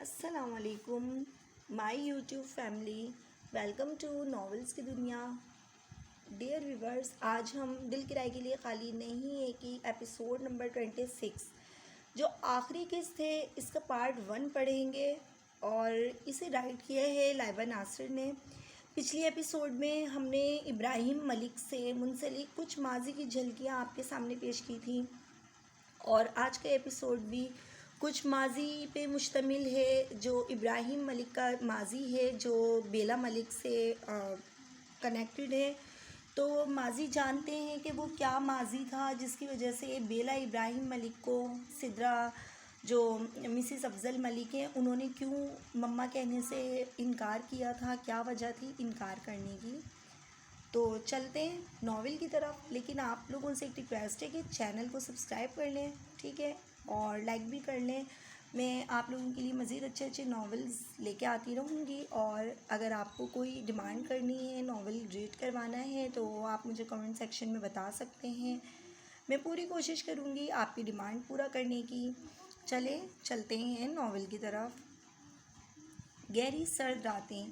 السلام علیکم my YouTube family, welcome to novels کی دنیا۔ ڈیئر ویورز، آج ہم دل کی رائے کے لیے خالی نہیں ہے کہ ایپیسوڈ نمبر 26 جو آخری قسط ہے اس کا پارٹ 1 پڑھیں گے، اور اسے رائٹ کیا ہے لائبہ ناصر نے۔ پچھلی ایپیسوڈ میں ہم نے ابراہیم ملک سے منسلک کچھ ماضی کی جھلکیاں آپ کے سامنے پیش کی تھیں، اور آج کا ایپیسوڈ بھی کچھ ماضی پہ مشتمل ہے، جو ابراہیم ملک کا ماضی ہے جو بیلا ملک سے کنیکٹڈ ہے۔ تو ماضی جانتے ہیں کہ وہ کیا ماضی تھا جس کی وجہ سے بیلا ابراہیم ملک کو سدرا جو مسز افضل ملک ہیں انہوں نے کیوں مما کہنے سے انکار کیا تھا، کیا وجہ تھی انکار کرنے کی۔ تو چلتے ہیں ناول کی طرف، لیکن آپ لوگوں سے ایک ریکویسٹ ہے کہ چینل کو سبسکرائب کر لیں، ٹھیک ہے، اور لائک بھی کر لیں۔ میں آپ لوگوں کے لیے مزید اچھے اچھے ناولز لے کے آتی رہوں گی، اور اگر آپ کو کوئی ڈیمانڈ کرنی ہے، ناول ریڈ کروانا ہے، تو آپ مجھے کمنٹ سیکشن میں بتا سکتے ہیں۔ میں پوری کوشش کروں گی آپ کی ڈیمانڈ پورا کرنے کی۔ چلتے ہیں ناول کی طرف۔ گہری سرد راتیں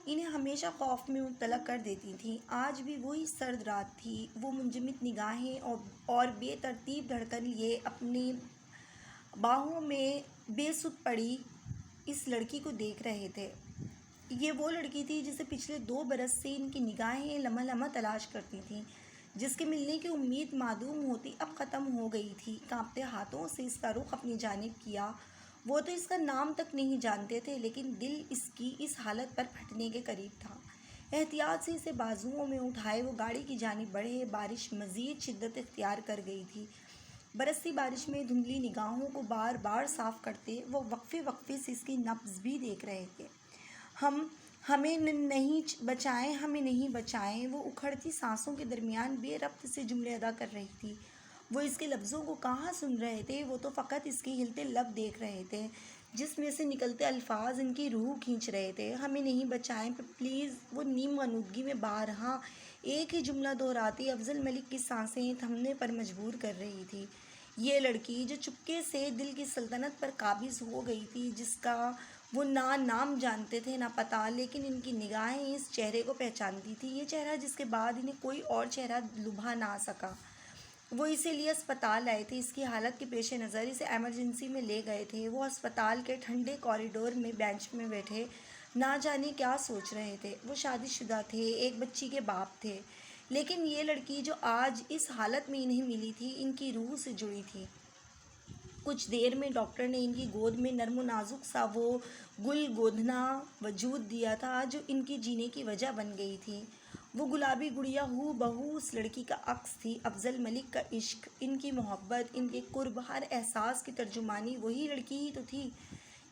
انہیں ہمیشہ خوف میں مبتلا کر دیتی تھیں۔ آج بھی وہی سرد رات تھی۔ وہ منجمد نگاہیں اور بے ترتیب دھڑکن لیے اپنی باہوں میں بے سود پڑی اس لڑکی کو دیکھ رہے تھے۔ یہ وہ لڑکی تھی جسے پچھلے 2 برس سے ان کی نگاہیں لمحہ لمحہ تلاش کرتی تھیں، جس کے ملنے کی امید معدوم ہوتی اب ختم ہو گئی تھی۔ کانپتے ہاتھوں سے اس کا رخ اپنی جانب کیا۔ وہ تو اس کا نام تک نہیں جانتے تھے، لیکن دل اس کی اس حالت پر پھٹنے کے قریب تھا۔ احتیاط سے اسے بازوؤں میں اٹھائے وہ گاڑی کی جانب بڑھے۔ بارش مزید شدت اختیار کر گئی تھی۔ برستی بارش میں دھندلی نگاہوں کو بار بار صاف کرتے وہ وقفے وقفے سے اس کی نبض بھی دیکھ رہے تھے۔ ہمیں نہیں بچائیں، ہمیں نہیں بچائیں، وہ اکھڑتی سانسوں کے درمیان بے ربط سے جملے ادا کر رہی تھی۔ وہ اس کے لفظوں کو کہاں سن رہے تھے، وہ تو فقط اس کے ہلتے لب دیکھ رہے تھے، جس میں سے نکلتے الفاظ ان کی روح کھینچ رہے تھے۔ ہمیں نہیں بچائیں پلیز۔ وہ نیم غنودگی میں بارہا ایک ہی جملہ دہراتی افضل ملک کی سانسیں تھمنے پر مجبور کر رہی تھی۔ یہ لڑکی جو چپکے سے دل کی سلطنت پر قابض ہو گئی تھی، جس کا وہ نہ نام جانتے تھے نہ پتہ، لیکن ان کی نگاہیں اس چہرے کو پہچانتی تھی، یہ چہرہ جس کے بعد انہیں کوئی اور چہرہ لبھا نہ سکا۔ وہ اسے لیے اسپتال آئے تھے۔ اس کی حالت کے پیش نظر اسے ایمرجنسی میں لے گئے تھے۔ وہ اسپتال کے ٹھنڈے کوریڈور میں بینچ میں بیٹھے نہ جانے کیا سوچ رہے تھے۔ وہ شادی شدہ تھے، ایک بچی کے باپ تھے، لیکن یہ لڑکی جو آج اس حالت میں انہیں ملی تھی ان کی روح سے جڑی تھی۔ کچھ دیر میں ڈاکٹر نے ان کی گود میں نرم و نازک سا وہ گل گودھنا وجود دیا تھا جو ان کی جینے کی وجہ بن گئی تھی۔ وہ گلابی گڑیا ہو بہو اس لڑکی کا عکس تھی۔ افضل ملک کا عشق، ان کی محبت، ان کے قرب، ہر احساس کی ترجمانی وہی لڑکی ہی تو تھی۔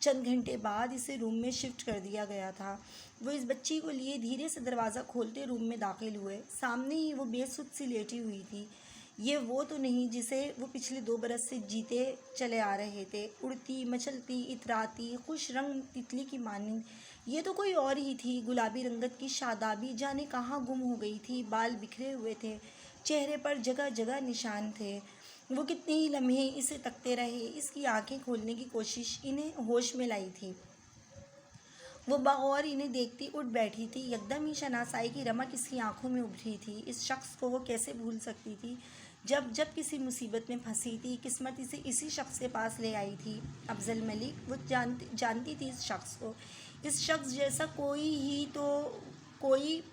چند گھنٹے بعد اسے روم میں شفٹ کر دیا گیا تھا۔ وہ اس بچی کو لیے دھیرے سے دروازہ کھولتے روم میں داخل ہوئے۔ سامنے ہی وہ بے سود سی لیٹی ہوئی تھی۔ یہ وہ تو نہیں جسے وہ پچھلے 2 برس سے جیتے چلے آ رہے تھے، اڑتی مچلتی اتراتی خوش رنگ تتلی کی مانند۔ یہ تو کوئی اور ہی تھی۔ گلابی رنگت کی شادابی جانے کہاں گم ہو گئی تھی۔ بال بکھرے ہوئے تھے، چہرے پر جگہ جگہ نشان تھے۔ وہ کتنے ہی لمحے اسے تکتے رہے۔ اس کی آنکھیں کھولنے کی کوشش انہیں ہوش میں لائی تھی۔ وہ بغور انہیں دیکھتی اٹھ بیٹھی تھی۔ یکدم ہی شناسائی کی رمق اس کی آنکھوں میں ابھری تھی۔ اس شخص کو وہ کیسے بھول سکتی تھی؟ جب کسی مصیبت میں پھنسی تھی، قسمت اسے اسی شخص کے پاس لے آئی تھی۔ افضل ملک، وہ جانتی تھی اس شخص کو۔ اس شخص جیسا کوئی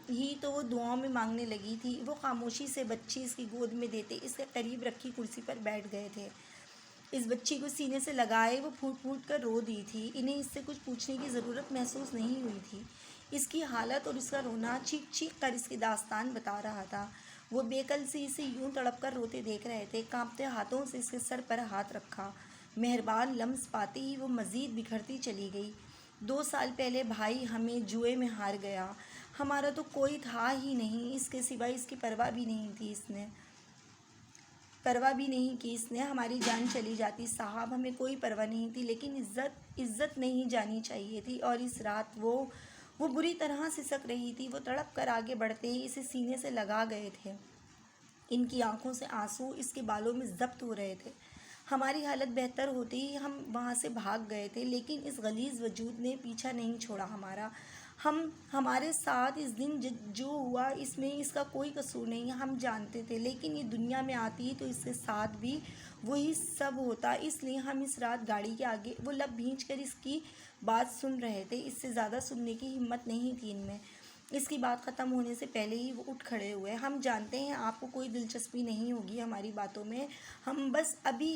ہی تو وہ دعاؤں میں مانگنے لگی تھی۔ وہ خاموشی سے بچی اس کی گود میں دیتے اس کے قریب رکھی کرسی پر بیٹھ گئے تھے۔ اس بچی کو سینے سے لگائے وہ پھوٹ پھوٹ کر رو دی تھی۔ انہیں اس سے کچھ پوچھنے کی ضرورت محسوس نہیں ہوئی تھی۔ اس کی حالت اور اس کا رونا چیخ چیخ کر اس کی داستان بتا رہا تھا۔ وہ بے کل سے اسے یوں تڑپ کر روتے دیکھ رہے تھے۔ کانپتے ہاتھوں سے اس کے سر پر ہاتھ رکھا۔ مہربان لمس پاتے ہی وہ مزید بکھرتی چلی گئی۔ 2 سال پہلے بھائی ہمیں جوئے میں ہار گیا۔ ہمارا تو کوئی تھا ہی نہیں، اس کے سوا اس کی پرواہ بھی نہیں کی اس نے۔ ہماری جان چلی جاتی صاحب، ہمیں کوئی پرواہ نہیں تھی، لیکن عزت نہیں جانی چاہیے تھی۔ اور اس رات وہ بری طرح سسک رہی تھی۔ وہ تڑپ کر آگے بڑھتے ہی اسے سینے سے لگا گئے تھے۔ ان کی آنکھوں سے آنسو اس کے بالوں میں ضبط ہو رہے تھے۔ ہماری حالت بہتر ہوتے ہی ہم وہاں سے بھاگ گئے تھے، لیکن اس غلیظ وجود نے پیچھا نہیں چھوڑا ہمارا۔ ہمارے ساتھ اس دن جو ہوا اس میں اس کا کوئی قصور نہیں، ہم جانتے تھے، لیکن یہ دنیا میں آتی تو اس کے ساتھ بھی وہی سب ہوتا، اس لیے ہم اس رات گاڑی کے آگے وہ لب بھینچ کر اس کی بات سن رہے تھے۔ اس سے زیادہ سننے کی ہمت نہیں تھی ان میں۔ اس کی بات ختم ہونے سے پہلے ہی وہ اٹھ کھڑے ہوئے۔ ہم جانتے ہیں آپ کو کوئی دلچسپی نہیں ہوگی ہماری باتوں میں، ہم بس ابھی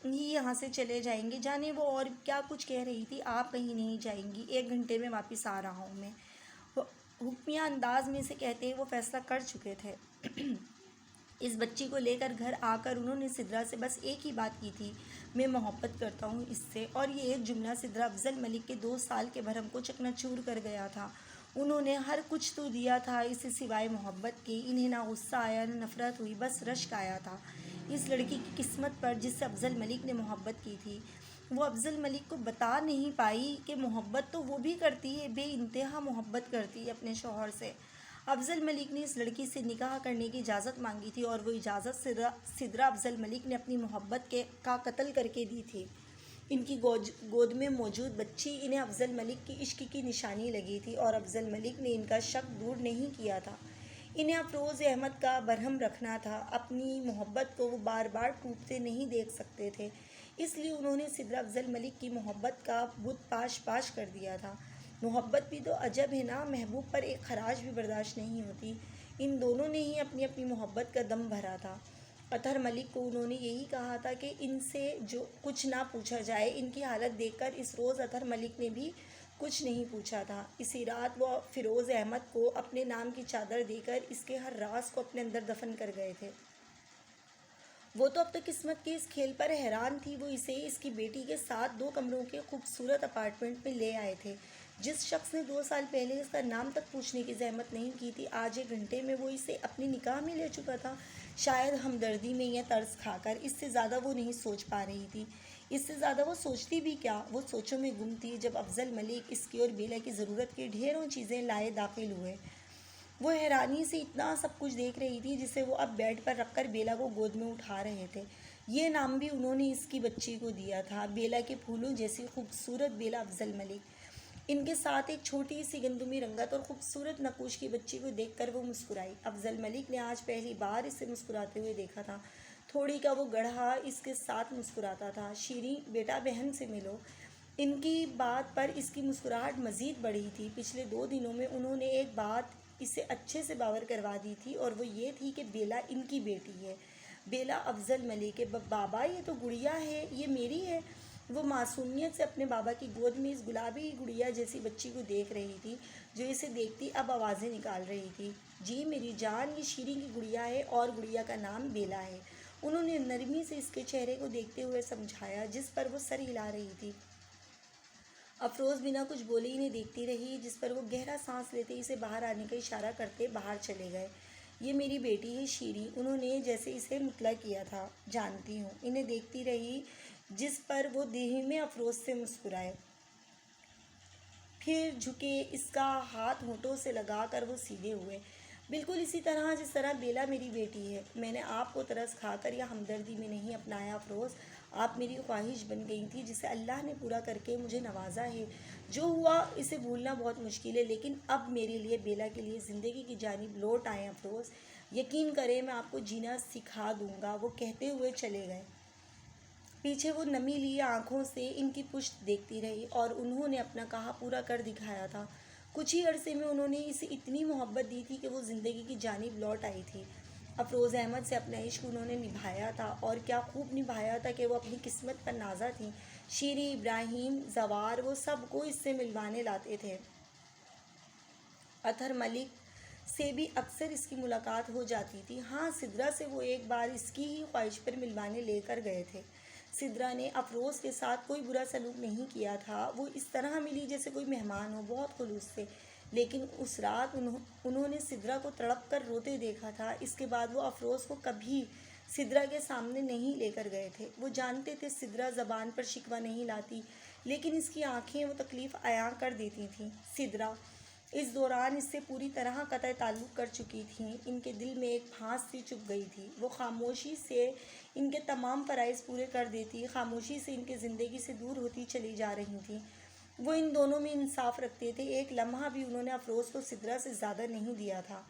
ہی یہاں سے چلے جائیں گے۔ جانے وہ اور کیا کچھ کہہ رہی تھی۔ آپ کہیں نہیں جائیں گی، 1 گھنٹے میں واپس آ رہا ہوں میں، حکمیہ انداز میں سے کہتے وہ فیصلہ کر چکے تھے۔ اس بچی کو لے کر گھر آ کر انہوں نے سدرا سے بس ایک ہی بات کی تھی، میں محبت کرتا ہوں اس سے، اور یہ ایک جملہ سدرا افضل ملک کے 2 سال کے بھرم کو چکنا چور کر گیا تھا۔ انہوں نے ہر کچھ تو دیا تھا اسے سوائے محبت کے، انہیں نہ غصہ آیا نہ نفرت ہوئی، بس رشک آیا تھا اس لڑکی کی قسمت پر جس سے افضل ملک نے محبت کی تھی۔ وہ افضل ملک کو بتا نہیں پائی کہ محبت تو وہ بھی کرتی ہے، بے انتہا محبت کرتی ہے اپنے شوہر سے۔ افضل ملک نے اس لڑکی سے نکاح کرنے کی اجازت مانگی تھی، اور وہ اجازت سدرا افضل ملک نے اپنی محبت کا قتل کر کے دی تھی۔ ان کی گود میں موجود بچی انہیں افضل ملک کی عشق کی نشانی لگی تھی، اور افضل ملک نے ان کا شک دور نہیں کیا تھا۔ انہیں افروز احمد کا برہم رکھنا تھا، اپنی محبت کو وہ بار بار ٹوٹتے نہیں دیکھ سکتے تھے، اس لیے انہوں نے سدرا افضل ملک کی محبت کا بت پاش کر دیا تھا۔ محبت بھی تو عجب ہے نا، محبوب پر ایک خراش بھی برداشت نہیں ہوتی۔ ان دونوں نے ہی اپنی اپنی محبت کا دم بھرا تھا۔ اطہر ملک کو انہوں نے یہی کہا تھا کہ ان سے جو کچھ نہ پوچھا جائے۔ ان کی حالت دیکھ کر اس روز اطہر ملک نے بھی کچھ نہیں پوچھا تھا۔ اسی رات وہ فیروز احمد کو اپنے نام کی چادر دے کر اس کے ہر راز کو اپنے اندر دفن کر گئے تھے۔ وہ تو اب تک قسمت کے اس کھیل پر حیران تھی۔ وہ اسے اس کی بیٹی کے ساتھ 2 کمروں کے خوبصورت اپارٹمنٹ میں لے آئے تھے۔ جس شخص نے 2 سال پہلے اس کا نام تک پوچھنے کی زحمت نہیں کی تھی، آج 1 گھنٹے میں وہ اسے اپنی نکاح میں لے چکا تھا۔ شاید ہمدردی میں یا ترس کھا کر، اس سے زیادہ وہ نہیں سوچ پا رہی تھی۔ اس سے زیادہ وہ سوچتی بھی کیا؟ وہ سوچوں میں گم تھی جب افضل ملک اس کی اور بیلا کی ضرورت کی ڈھیروں چیزیں لائے داخل ہوئے۔ وہ حیرانی سے اتنا سب کچھ دیکھ رہی تھی جسے وہ اب بیڈ پر رکھ کر بیلا کو گود میں اٹھا رہے تھے۔ یہ نام بھی انہوں نے اس کی بچی کو دیا تھا، بیلا کے پھولوں جیسی خوبصورت بیلا افضل ملک۔ ان کے ساتھ ایک چھوٹی سی گندمی رنگت اور خوبصورت نقوش کی بچی کو دیکھ کر وہ مسکرائی۔ افضل ملک نے آج پہلی بار اسے مسکراتے ہوئے دیکھا تھا۔ تھوڑی کا وہ گڑھا اس کے ساتھ مسکراتا تھا۔ شیریں بیٹا، بہن سے ملو۔ ان کی بات پر اس کی مسکراہٹ مزید بڑھی تھی۔ پچھلے 2 دنوں میں انہوں نے ایک بات اسے اچھے سے باور کروا دی تھی، اور وہ یہ تھی کہ بیلا ان کی بیٹی ہے۔ بیلا افضل ملک ہے۔ بابا، یہ تو گڑیا ہے، یہ میری ہے۔ وہ معصومیت سے اپنے بابا کی گود میں اس گلابی گڑیا جیسی بچی کو دیکھ رہی تھی جو اسے دیکھتی اب آوازیں نکال رہی تھی۔ جی میری جان، یہ شیریں کی گڑیا ہے، اور گڑیا کا نام بیلا ہے، انہوں نے نرمی سے اس کے چہرے کو دیکھتے ہوئے سمجھایا جس پر وہ سر ہلا رہی تھی۔ افروز بنا کچھ بولے انہیں دیکھتی رہی، جس پر وہ گہرا سانس لیتے اسے باہر آنے کا اشارہ کرتے باہر چلے گئے۔ یہ میری بیٹی ہے شیریں، انہوں نے جیسے اسے مطلع کیا تھا۔ جانتی ہوں، انہیں دیکھتی رہی، جس پر وہ دھیمے افروز سے مسکرائے، پھر جھکے، اس کا ہاتھ ہونٹوں سے لگا کر وہ سیدھے ہوئے۔ بالکل اسی طرح جس طرح بیلا میری بیٹی ہے۔ میں نے آپ کو ترس کھا کر یا ہمدردی میں نہیں اپنایا افروز، آپ میری خواہش بن گئی تھی جسے اللہ نے پورا کر کے مجھے نوازا ہے۔ جو ہوا اسے بھولنا بہت مشکل ہے، لیکن اب میرے لیے، بیلا کے لیے زندگی کی جانب لوٹ آئیں افروز۔ یقین کریں، میں آپ کو جینا سکھا دوں گا، وہ کہتے ہوئے چلے گئے۔ پیچھے وہ نمی لی آنکھوں سے ان کی پشت دیکھتی رہی، اور انہوں نے اپنا کہا پورا کر دکھایا تھا۔ کچھ ہی عرصے میں انہوں نے اسے اتنی محبت دی تھی کہ وہ زندگی کی جانب لوٹ آئی تھی۔ افروز احمد سے اپنا عشق انہوں نے نبھایا تھا، اور کیا خوب نبھایا تھا کہ وہ اپنی قسمت پر نازا تھیں۔ شیریں، ابراہیم، زوار، وہ سب کو اس سے ملوانے لاتے تھے۔ اطہر ملک سے بھی اکثر اس کی ملاقات ہو جاتی تھی۔ ہاں، سدرا سے وہ ایک بار اس کی ہی خواہش پر ملوانے لے کر گئے تھے۔ سدرا نے افروز کے ساتھ کوئی برا سلوک نہیں کیا تھا، وہ اس طرح ملی جیسے کوئی مہمان ہو، بہت خلوص سے، لیکن اس رات انہوں نے سدرا کو تڑپ کر روتے دیکھا تھا۔ اس کے بعد وہ افروز کو کبھی سدرا کے سامنے نہیں لے کر گئے تھے۔ وہ جانتے تھے سدرا زبان پر شکوہ نہیں لاتی، لیکن اس کی آنکھیں وہ تکلیف عیاں کر دیتی تھیں۔ سدرا اس دوران اس سے پوری طرح قطع تعلق کر چکی تھیں۔ ان کے دل میں ایک پھانس سی چبھ گئی تھی، وہ خاموشی سے ان کے تمام فرائض پورے کر دیتی، خاموشی سے ان کی زندگی سے دور ہوتی چلی جا رہی تھیں۔ وہ ان دونوں میں انصاف رکھتے تھے، ایک لمحہ بھی انہوں نے افروز کو سدرا سے زیادہ نہیں دیا تھا،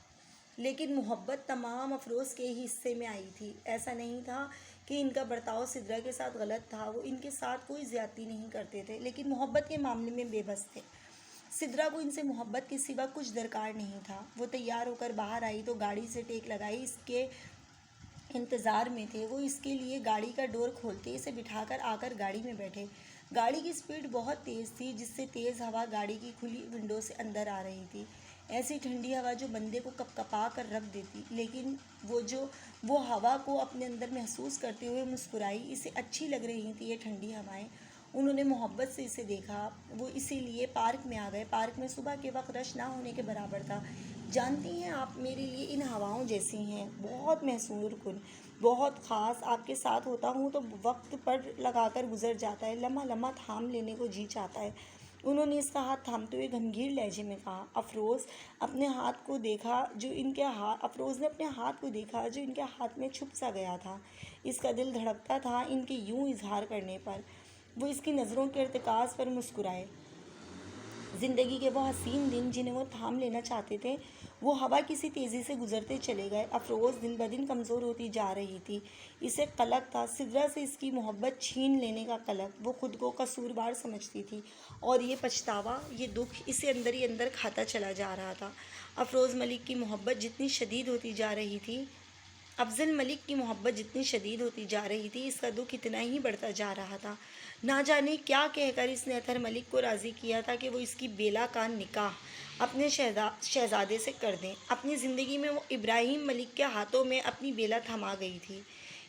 لیکن محبت تمام افروز کے ہی حصے میں آئی تھی۔ ایسا نہیں تھا کہ ان کا برتاؤ سدرا کے ساتھ غلط تھا، وہ ان کے ساتھ کوئی زیادتی نہیں کرتے تھے، لیکن محبت کے معاملے میں بے بس تھے۔ سدرا کو ان سے محبت کے سوا کچھ درکار نہیں تھا۔ وہ تیار ہو کر باہر آئی تو گاڑی سے ٹیک لگائی اس کے انتظار میں تھے۔ وہ اس کے لیے گاڑی کا ڈور کھولتے، اسے بٹھا کر آ کر گاڑی میں بیٹھے۔ گاڑی کی سپیڈ بہت تیز تھی، جس سے تیز ہوا گاڑی کی کھلی ونڈو سے اندر آ رہی تھی، ایسی ٹھنڈی ہوا جو بندے کو کپکپا کر رکھ دیتی۔ لیکن وہ ہوا کو اپنے اندر محسوس کرتے ہوئے مسکرائی، اسے اچھی لگ رہی تھی یہ ٹھنڈی ہوائیں۔ انہوں نے محبت سے اسے دیکھا۔ وہ اسی لیے پارک میں آ گئے۔ پارک میں صبح کے وقت رش نہ ہونے کے برابر تھا۔ جانتی ہیں آپ میرے لیے ان ہواؤں جیسی ہیں، بہت محسور کن، بہت خاص۔ آپ کے ساتھ ہوتا ہوں تو وقت پر لگا کر گزر جاتا ہے، لمحہ لمحہ تھام لینے کو جی چاہتا ہے۔ انہوں نے اس کا ہاتھ تھامتے ہوئے گمگیر لہجے میں کہا۔ افروز نے اپنے ہاتھ کو دیکھا جو ان کے ہاتھ میں چھپ سا گیا تھا۔ اس کا دل دھڑکتا تھا ان کے یوں اظہار کرنے پر۔ وہ اس کی نظروں کے ارتکاز پر مسکرائے۔ زندگی کے وہ حسین دن جنہیں وہ تھام لینا چاہتے تھے، وہ ہوا کسی تیزی سے گزرتے چلے گئے۔ افروز دن بدن کمزور ہوتی جا رہی تھی۔ اسے قلق تھا، سدرا سے اس کی محبت چھین لینے کا قلق۔ وہ خود کو قصوروار سمجھتی تھی، اور یہ پچھتاوا، یہ دکھ اسے اندر ہی اندر کھاتا چلا جا رہا تھا۔ افروز ملک کی محبت جتنی شدید ہوتی جا رہی تھی، افضل ملک کی محبت جتنی شدید ہوتی جا رہی تھی، اس کا دکھ اتنا ہی بڑھتا جا رہا تھا۔ نہ جانے کیا کہہ کر اس نے اطہر ملک کو راضی کیا تھا کہ وہ اس کی بیلا کا نکاح اپنے شہزادے سے کر دیں۔ اپنی زندگی میں وہ ابراہیم ملک کے ہاتھوں میں اپنی بیلا تھما گئی تھی۔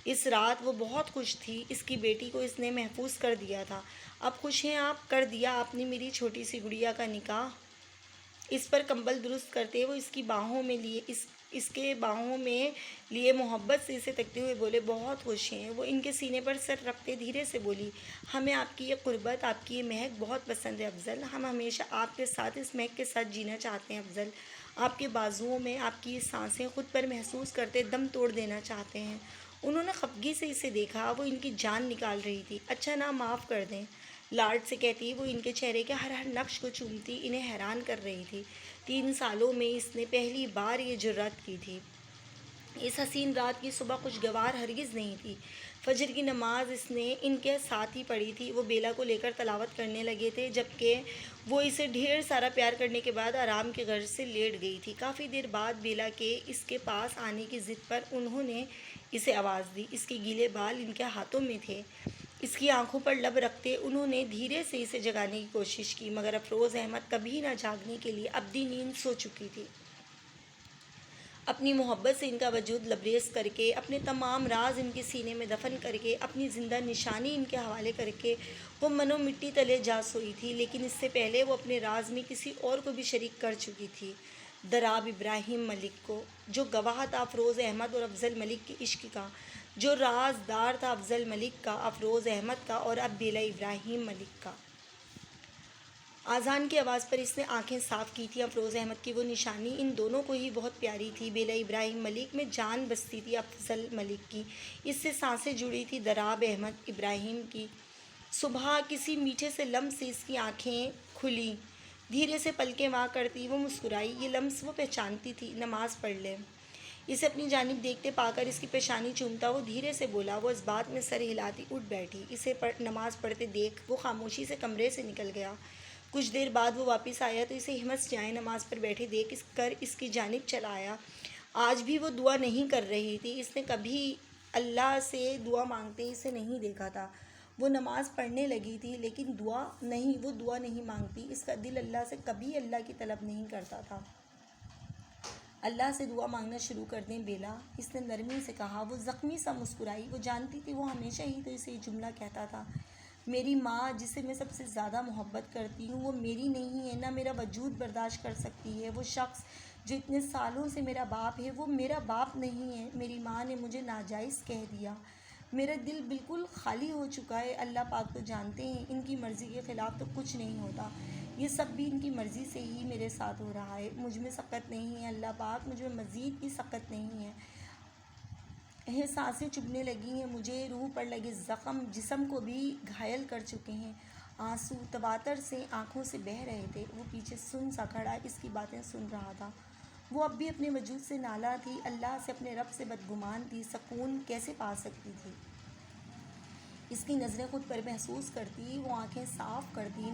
اس رات وہ بہت خوش تھی، اس کی بیٹی کو اس نے محفوظ کر دیا تھا۔ اب خوش ہیں آپ؟ کر دیا آپ نے میری چھوٹی سی گڑیا کا نکاح۔ اس پر کمبل درست کرتے وہ اس کے باہوں میں لیے محبت سے اسے تکتے ہوئے بولے، بہت خوش ہیں۔ وہ ان کے سینے پر سر رکھتے دھیرے سے بولی، ہمیں آپ کی یہ قربت، آپ کی یہ مہک بہت پسند ہے افضل۔ ہم ہمیشہ آپ کے ساتھ اس مہک کے ساتھ جینا چاہتے ہیں افضل۔ آپ کے بازوؤں میں آپ کی یہ سانسیں خود پر محسوس کرتے دم توڑ دینا چاہتے ہیں۔ انہوں نے خفگی سے اسے دیکھا، وہ ان کی جان نکال رہی تھی۔ اچھا نا، معاف کر دیں، لاڈ سے کہتی وہ ان کے چہرے کے ہر نقش کو چومتی انہیں حیران کر رہی تھی۔ 3 سالوں میں اس نے پہلی بار یہ جرأت کی تھی۔ اس حسین رات کی صبح خوشگوار ہرگز نہیں تھی۔ فجر کی نماز اس نے ان کے ساتھ ہی پڑھی تھی۔ وہ بیلا کو لے کر تلاوت کرنے لگے تھے، جبکہ وہ اسے ڈھیر سارا پیار کرنے کے بعد آرام کی غرض سے لیٹ گئی تھی۔ کافی دیر بعد بیلا کے اس کے پاس آنے کی ضد پر انہوں نے اسے آواز دی۔ اس کے گیلے بال ان کے ہاتھوں میں تھے۔ اس کی آنکھوں پر لب رکھتے انہوں نے دھیرے سے اسے جگانے کی کوشش کی، مگر افروز احمد کبھی نہ جاگنے کے لیے ابدی نیند سو چکی تھی۔ اپنی محبت سے ان کا وجود لبریز کر کے، اپنے تمام راز ان کے سینے میں دفن کر کے، اپنی زندہ نشانی ان کے حوالے کر کے وہ منو مٹی تلے جا سوئی تھی۔ لیکن اس سے پہلے وہ اپنے راز میں کسی اور کو بھی شریک کر چکی تھی، دراب ابراہیم ملک کو، جو گواہ تھا افروز احمد اور افضل ملک کے عشق کا، جو رازدار تھا افضل ملک کا، افروز احمد کا، اور اب بیلا ابراہیم ملک کا۔ آذان کی آواز پر اس نے آنکھیں صاف کی تھیں۔ افروز احمد کی وہ نشانی ان دونوں کو ہی بہت پیاری تھی۔ بیلا ابراہیم ملک میں جان بستی تھی افضل ملک کی، اس سے سانسیں جڑی تھی دراب احمد ابراہیم کی۔ صبح کسی میٹھے سے لمس سے اس کی آنکھیں کھلیں، دھیرے سے پلکیں واں کرتی وہ مسکرائی۔ یہ لمس وہ پہچانتی تھی، نماز پڑھ لیں۔ اسے اپنی جانب دیکھتے پا کر اس کی پیشانی چومتا وہ دھیرے سے بولا۔ وہ اس بات میں سر ہلاتی اٹھ بیٹھی۔ اسے نماز پڑھتے دیکھ وہ خاموشی سے کمرے سے نکل گیا۔ کچھ دیر بعد وہ واپس آیا تو اسے ہمت جائے نماز پر بیٹھے دیکھ کر اس کی جانب چلا آیا۔ آج بھی وہ دعا نہیں کر رہی تھی۔ اس نے کبھی اللہ سے دعا مانگتے اسے نہیں دیکھا تھا۔ وہ نماز پڑھنے لگی تھی، لیکن وہ دعا نہیں مانگتی۔ اس کا دل اللہ سے کبھی اللہ کی طلب نہیں کرتا تھا۔ اللہ سے دعا مانگنا شروع کر دیں بیلا، اس نے نرمی سے کہا۔ وہ زخمی سا مسکرائی۔ وہ جانتی تھی وہ ہمیشہ ہی تو اسے یہ جملہ کہتا تھا، میری ماں جسے میں سب سے زیادہ محبت کرتی ہوں وہ میری نہیں ہے، نہ میرا وجود برداشت کر سکتی ہے۔ وہ شخص جو اتنے سالوں سے میرا باپ ہے وہ میرا باپ نہیں ہے۔ میری ماں نے مجھے ناجائز کہہ دیا، میرا دل بالکل خالی ہو چکا ہے۔ اللہ پاک تو جانتے ہیں ان کی مرضی کے خلاف تو کچھ نہیں ہوتا، یہ سب بھی ان کی مرضی سے ہی میرے ساتھ ہو رہا ہے۔ مجھ میں سکت نہیں ہے اللہ پاک، مجھ میں مزید بھی سکت نہیں ہے۔ سانسیں چبھنے لگی ہیں مجھے، روح پر لگے زخم جسم کو بھی گھائل کر چکے ہیں۔ آنسو تواتر سے آنکھوں سے بہہ رہے تھے۔ وہ پیچھے سن سا کھڑا اس کی باتیں سن رہا تھا۔ وہ اب بھی اپنے وجود سے نالا تھی، اللہ سے اپنے رب سے بدگمان تھی، سکون کیسے پا سکتی تھی؟ اس کی نظریں خود پر محسوس کرتی، وہ آنکھیں صاف کرتی،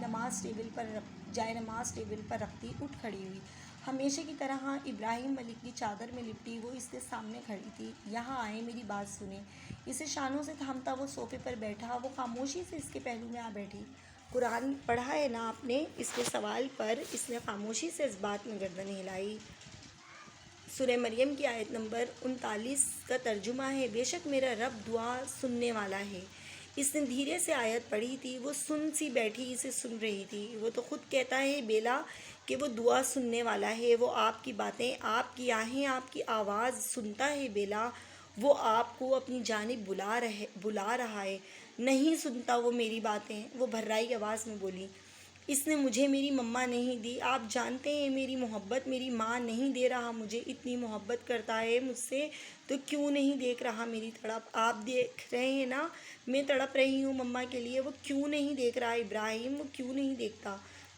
جائے نماز ٹیبل پر رکھتی، اٹھ کھڑی ہوئی۔ ہمیشہ کی طرح ابراہیم ملک کی چادر میں لپٹی وہ اس کے سامنے کھڑی تھی۔ یہاں آئیں، میری بات سنیں۔ اسے شانوں سے تھامتا وہ صوفے پر بیٹھا، وہ خاموشی سے اس کے پہلو میں آ بیٹھی۔ قرآن پڑھا ہے نا آپ نے؟ اس کے سوال پر اس نے خاموشی سے اس بات میں گردن ہلائی۔ سورہ مریم کی آیت نمبر 39 کا ترجمہ ہے، بے شک میرا رب دعا سننے والا ہے۔ اس نے دھیرے سے آیت پڑھی تھی، وہ سن سی بیٹھی اسے سن رہی تھی۔ وہ تو خود کہتا ہے بیلا کہ وہ دعا سننے والا ہے، وہ آپ کی باتیں، آپ کی آہیں، آپ کی آواز سنتا ہے بیلا، وہ آپ کو اپنی جانب بلا رہا ہے۔ نہیں سنتا وہ میری باتیں، وہ بھررائی آواز میں بولی۔ اس نے مجھے میری مما نہیں دی، آپ جانتے ہیں میری محبت میری ماں نہیں دے رہا مجھے، اتنی محبت کرتا ہے مجھ سے تو کیوں نہیں دیکھ رہا میری تڑپ؟ آپ دیکھ رہے ہیں نا میں تڑپ رہی ہوں مما کے لیے، وہ کیوں نہیں دیکھ رہا ابراہیم، وہ کیوں نہیں دیکھتا؟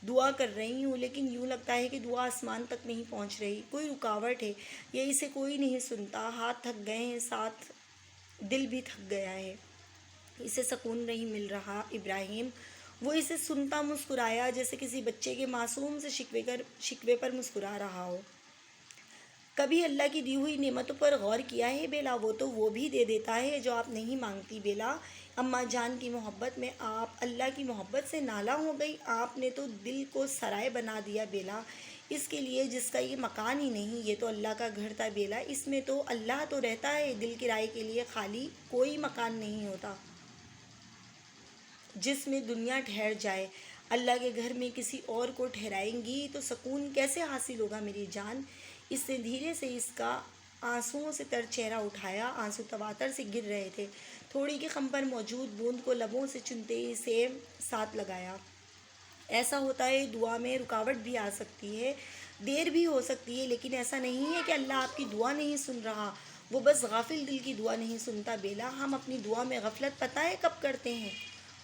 دعا کر رہی ہوں لیکن یوں لگتا ہے کہ دعا آسمان تک نہیں پہنچ رہی، کوئی رکاوٹ ہے یا اسے کوئی نہیں سنتا۔ ہاتھ تھک گئے ہیں، ساتھ دل بھی تھک گیا ہے، اسے سکون نہیں مل رہا ابراہیم۔ وہ اسے سنتا مسکرایا جیسے کسی بچے کے معصوم سے شکوے پر مسکرا رہا ہو۔ کبھی اللہ کی دی ہوئی نعمتوں پر غور کیا ہے بیلا؟ وہ تو وہ بھی دے دیتا ہے جو آپ نہیں مانگتی بیلا۔ اماں جان کی محبت میں آپ اللہ کی محبت سے نالا ہو گئی، آپ نے تو دل کو سرائے بنا دیا بیلا، اس کے لیے جس کا یہ مکان ہی نہیں، یہ تو اللہ کا گھر تھا بیلا، اس میں تو اللہ تو رہتا ہے، دل کی رائے کے لیے خالی کوئی مکان نہیں ہوتا جس میں دنیا ٹھہر جائے۔ اللہ کے گھر میں کسی اور کو ٹھہرائیں گی تو سکون کیسے حاصل ہوگا میری جان؟ اس نے دھیرے سے اس کا آنسوؤں سے تر چہرہ اٹھایا، آنسو تواتر سے گر رہے تھے، تھوڑی کے خم پر موجود بوند کو لبوں سے چنتے ہی سے ساتھ لگایا۔ ایسا ہوتا ہے دعا میں رکاوٹ بھی آ سکتی ہے، دیر بھی ہو سکتی ہے، لیکن ایسا نہیں ہے کہ اللہ آپ کی دعا نہیں سن رہا، وہ بس غافل دل کی دعا نہیں سنتا بیلا۔ ہم اپنی دعا میں غفلت پتہ ہے کب کرتے ہیں؟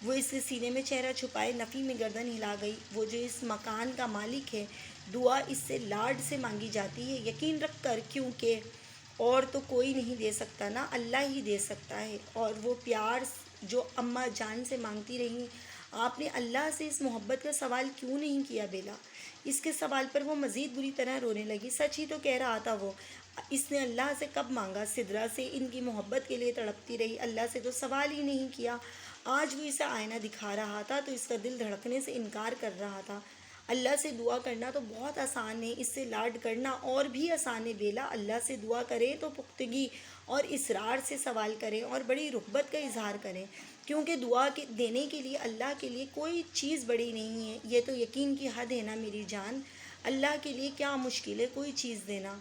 وہ اس کے سینے میں چہرہ چھپائے نفی میں گردن ہلا گئی۔ وہ جو اس مکان کا مالک ہے، دعا اس سے لاڈ سے مانگی جاتی ہے، یقین رکھ کر، کیونکہ اور تو کوئی نہیں دے سکتا نا، اللہ ہی دے سکتا ہے۔ اور وہ پیار جو اماں جان سے مانگتی رہیں، آپ نے اللہ سے اس محبت کا سوال کیوں نہیں کیا بیلا؟ اس کے سوال پر وہ مزید بری طرح رونے لگی۔ سچ ہی تو کہہ رہا تھا وہ، اس نے اللہ سے کب مانگا؟ سدرا سے ان کی محبت کے لیے تڑپتی رہی، اللہ سے تو سوال ہی نہیں کیا۔ آج وہ اسے آئینہ دکھا رہا تھا تو اس کا دل دھڑکنے سے انکار کر رہا تھا۔ اللہ سے دعا کرنا تو بہت آسان ہے، اس سے لاڈ کرنا اور بھی آسان ہے بیلا۔ اللہ سے دعا کریں تو پختگی اور اصرار سے سوال کریں اور بڑی رغبت کا اظہار کریں، کیونکہ دعا دینے کے لیے اللہ کے لیے کوئی چیز بڑی نہیں ہے۔ یہ تو یقین کی حد ہے نا میری جان، اللہ کے لیے کیا مشکل ہے کوئی چیز دینا؟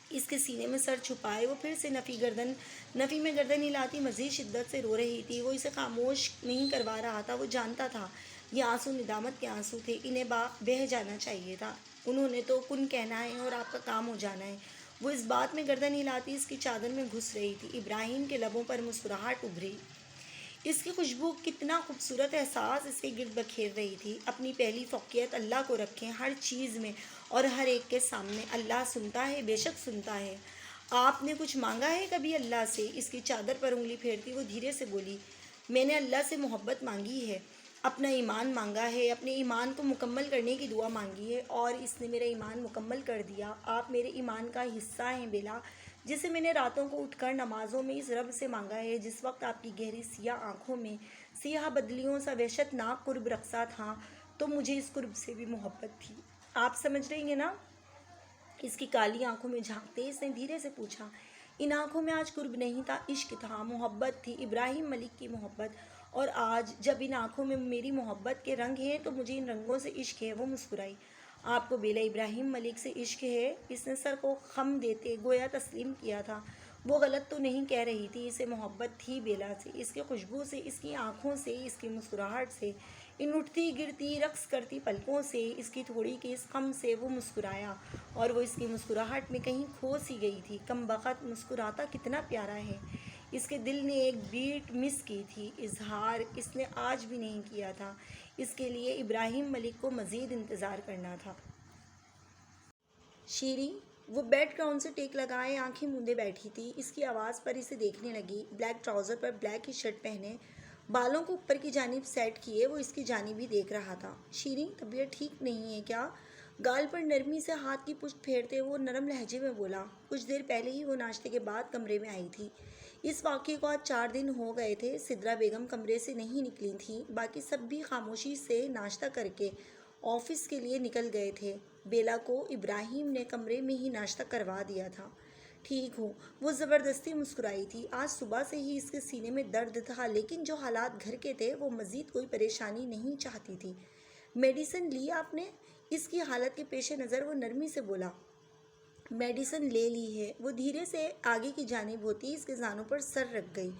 اس کے سینے میں سر چھپائے وہ پھر سے نفی میں گردن ہلاتی مزید شدت سے رو رہی تھی۔ وہ اسے خاموش نہیں کروا رہا تھا، وہ جانتا تھا یہ آنسو ندامت کے آنسو تھے، انہیں بہہ جانا چاہیے تھا، انہوں نے تو کن کہنا ہے اور آپ کا کام ہو جانا ہے۔ وہ اس بات میں گردن ہلاتی اس کی چادر میں گھس رہی تھی۔ ابراہیم کے لبوں پر مسکراہٹ ابھری، اس کی خوشبو کتنا خوبصورت احساس اس کے گرد بکھیر رہی تھی۔ اپنی پہلی فوقیت اللہ کو رکھیں ہر چیز میں اور ہر ایک کے سامنے، اللہ سنتا ہے، بے شک سنتا ہے۔ آپ نے کچھ مانگا ہے کبھی اللہ سے؟ اس کی چادر پر انگلی پھیرتی وہ دھیرے سے بولی، میں نے اللہ سے محبت مانگی ہے، اپنا ایمان مانگا ہے، اپنے ایمان کو مکمل کرنے کی دعا مانگی ہے اور اس نے میرا ایمان مکمل کر دیا۔ آپ میرے ایمان کا حصہ ہیں بیلا، جسے میں نے راتوں کو اٹھ کر نمازوں میں اس رب سے مانگا ہے جس وقت آپ کی گہری سیاہ آنکھوں میں سیاہ بدلیوں سا وحشت ناک قرب رقصہ تھا تو مجھے اس قرب سے بھی محبت تھی۔ آپ سمجھ رہی ہیں نا؟ اس کی کالی آنکھوں میں جھانکتے اس نے دھیرے سے پوچھا۔ ان آنکھوں میں آج قرب نہیں تھا، عشق تھا، محبت تھی، ابراہیم ملک کی محبت۔ اور آج جب ان آنکھوں میں میری محبت کے رنگ ہیں تو مجھے ان رنگوں سے عشق ہے۔ وہ مسکرائی۔ آپ کو بیلا ابراہیم ملک سے عشق ہے؟ اس نے سر کو خم دیتے گویا تسلیم کیا تھا۔ وہ غلط تو نہیں کہہ رہی تھی، اسے محبت تھی بیلا سے، اس کی خوشبو سے، اس کی آنکھوں سے، اس کی مسکراہٹ سے، ان اٹھتی گرتی رقص کرتی پلکوں سے، اس کی تھوڑی کی اس خم سے وہ مسکرایا، اور وہ اس کی مسکراہٹ میں کہیں کھو سی گئی تھی۔ کم بخت مسکراتا کتنا پیارا ہے۔ اس کے دل نے ایک بیٹ مس کی تھی، اظہار اس نے آج بھی نہیں کیا تھا۔ اس کے لیے ابراہیم ملک کو مزید انتظار کرنا تھا۔ شیریں، وہ بیڈ گراؤنڈ سے ٹیک لگائے آنکھیں موندے بیٹھی تھی، اس کی آواز پر اسے دیکھنے لگی۔ بلیک ٹراؤزر پر بلیک ہی شرٹ پہنے، بالوں کو اوپر کی جانب سیٹ کیے وہ اس کی جانب ہی دیکھ رہا تھا۔ شیریں، طبیعت ٹھیک نہیں ہے کیا؟ گال پر نرمی سے ہاتھ کی پشت پھیرتے وہ نرم لہجے میں بولا۔ کچھ دیر پہلے ہی وہ ناشتے کے بعد کمرے میں آئی تھی۔ اس واقعے کو آج 4 دن ہو گئے تھے۔ سدرا بیگم کمرے سے نہیں نکلی تھیں، باقی سب بھی خاموشی سے ناشتہ کر کے آفس کے لیے نکل گئے تھے۔ بیلا کو ابراہیم نے کمرے میں ہی ناشتہ کروا دیا تھا۔ ٹھیک ہوں، وہ زبردستی مسکرائی تھی۔ آج صبح سے ہی اس کے سینے میں درد تھا، لیکن جو حالات گھر کے تھے وہ مزید کوئی پریشانی نہیں چاہتی تھی۔ میڈیسن لی آپ نے؟ اس کی حالت کے پیش نظر وہ نرمی سے بولا۔ میڈیسن لے لی ہے۔ وہ دھیرے سے آگے کی جانب ہوتی اس کے زانوں پر سر رکھ گئی۔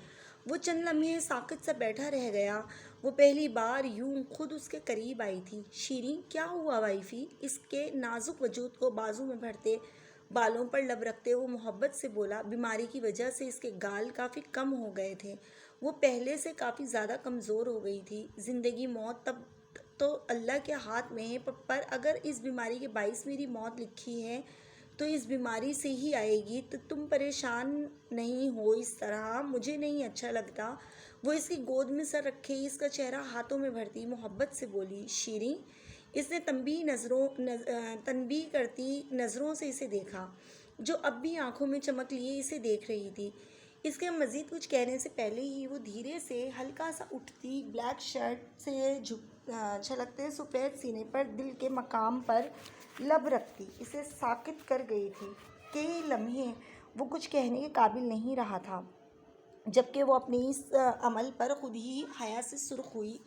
وہ چند لمحے ساکت سا بیٹھا رہ گیا۔ وہ پہلی بار یوں خود اس کے قریب آئی تھی۔ شیریں، کیا ہوا وائفی؟ اس کے نازک وجود کو بازو میں بھرتے بالوں پر لب رکھتے وہ محبت سے بولا۔ بیماری کی وجہ سے اس کے گال کافی کم ہو گئے تھے، وہ پہلے سے کافی زیادہ کمزور ہو گئی تھی۔ زندگی موت تب تو اللہ کے ہاتھ میں ہے، پر اگر اس بیماری کے باعث میری موت لکھی ہے تو اس بیماری سے ہی آئے گی۔ تو تم پریشان نہیں ہو اس طرح، مجھے نہیں اچھا لگتا۔ وہ اس کی گود میں سر رکھے اس کا چہرہ ہاتھوں میں بھرتی محبت سے بولی۔ شیریں، اس نے تنبیہ کرتی نظروں سے اسے دیکھا، جو اب بھی آنکھوں میں چمک لیے اسے دیکھ رہی تھی۔ اس کے مزید کچھ کہنے سے پہلے ہی وہ دھیرے سے ہلکا سا اٹھتی بلیک شرٹ سے چھلکتے سفید سینے پر دل کے مقام پر لب رکھتی اسے ساکت کر گئی تھی۔ کئی لمحے وہ کچھ کہنے کے قابل نہیں رہا تھا، جبکہ وہ اپنے اس عمل پر خود ہی حیا سے سرخ ہوئی،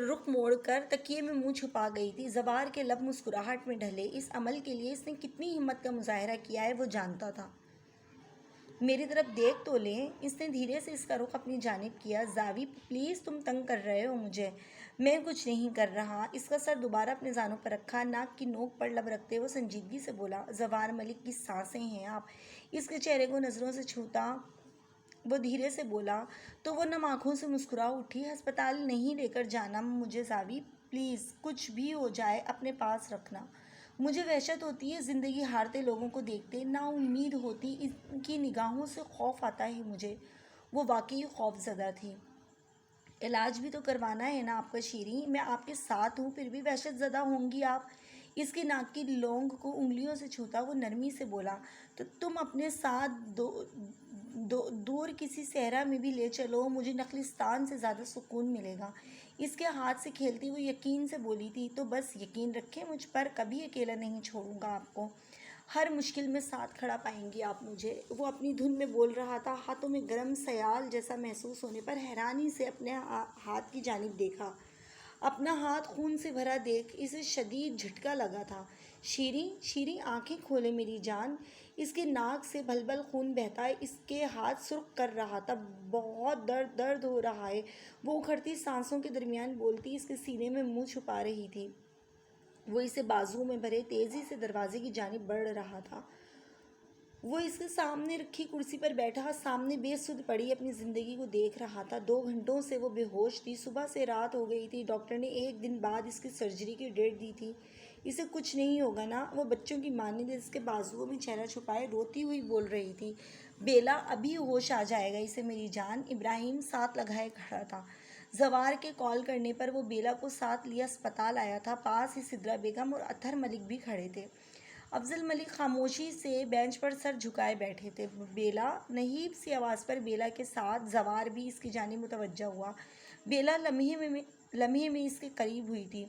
رخ موڑ کر تکیے میں منہ چھپا گئی تھی۔ زوار کے لب مسکراہٹ میں ڈھلے۔ اس عمل کے لیے اس نے کتنی ہمت کا مظاہرہ کیا ہے وہ جانتا تھا۔ میری طرف دیکھ تو لیں۔ اس نے دھیرے سے اس کا رخ اپنی جانب کیا۔ زاوی، پلیز تم تنگ کر رہے ہو مجھے۔ میں کچھ نہیں کر رہا۔ اس کا سر دوبارہ اپنے زانوں پر رکھا، ناک کی نوک پر لب رکھتے وہ سنجیدگی سے بولا۔ زوار ملک کی سانسیں ہیں آپ۔ اس کے چہرے کو نظروں سے چھوتا وہ دھیرے سے بولا تو وہ نم آنکھوں سے مسکرا اٹھی۔ ہسپتال نہیں لے کر جانا مجھے زاوی، پلیز، کچھ بھی ہو جائے اپنے پاس رکھنا۔ مجھے وحشت ہوتی ہے زندگی ہارتے لوگوں کو دیکھتے، نا امید ہوتی ان کی نگاہوں سے، خوف آتا ہے مجھے۔ وہ واقعی خوف زدہ تھی۔ علاج بھی تو کروانا ہے نا آپ کا شیریں، میں آپ کے ساتھ ہوں، پھر بھی وحشت زدہ ہوں گی آپ۔ اس کی ناک کی لونگ کو انگلیوں سے چھوتا وہ نرمی سے بولا۔ تو تم اپنے ساتھ دور کسی صحرا میں بھی لے چلو، مجھے نخلستان سے زیادہ سکون ملے گا۔ اس کے ہاتھ سے کھیلتی وہ یقین سے بولی تھی۔ تو بس یقین رکھیں مجھ پر، کبھی اکیلا نہیں چھوڑوں گا آپ کو، ہر مشکل میں ساتھ کھڑا پائیں گی آپ مجھے۔ وہ اپنی دھن میں بول رہا تھا، ہاتھوں میں گرم سیال جیسا محسوس ہونے پر حیرانی سے اپنے ہاتھ کی جانب دیکھا۔ اپنا ہاتھ خون سے بھرا دیکھ اسے شدید جھٹکا لگا تھا۔ شیریں آنکھیں کھولے میری جان۔ اس کے ناک سے بھل خون بہتا اس کے ہاتھ سرخ کر رہا تھا۔ بہت درد ہو رہا ہے، وہ اکھڑتی سانسوں کے درمیان بولتی اس کے سینے میں منہ چھپا رہی تھی۔ وہ اسے بازو میں بھرے تیزی سے دروازے کی جانب بڑھ رہا تھا۔ وہ اس کے سامنے رکھی کرسی پر بیٹھا سامنے بے سدھ پڑی اپنی زندگی کو دیکھ رہا تھا۔ 2 گھنٹوں سے وہ بے ہوش تھی، صبح سے رات ہو گئی تھی۔ ڈاکٹر نے 1 دن بعد اس کی سرجری کی ڈیٹ دی تھی۔ اسے کچھ نہیں ہوگا نا؟ وہ بچوں کی مانند اس کے بازوؤں میں چہرہ چھپائے روتی ہوئی بول رہی تھی۔ بیلا، ابھی ہوش آ جائے گا اسے میری جان۔ ابراہیم ساتھ لگائے کھڑا تھا۔ زوار کے کال کرنے پر وہ بیلا کو ساتھ لیے اسپتال آیا تھا۔ پاس ہی سدرا بیگم اور اطہر ملک بھی کھڑے تھے۔ افضل ملک خاموشی سے بینچ پر سر جھکائے بیٹھے تھے۔ بیلا، نحیب سی آواز پر بیلا کے ساتھ زوار بھی اس کی جانب متوجہ ہوا۔ بیلا لمحے میں اس کے قریب ہوئی تھی۔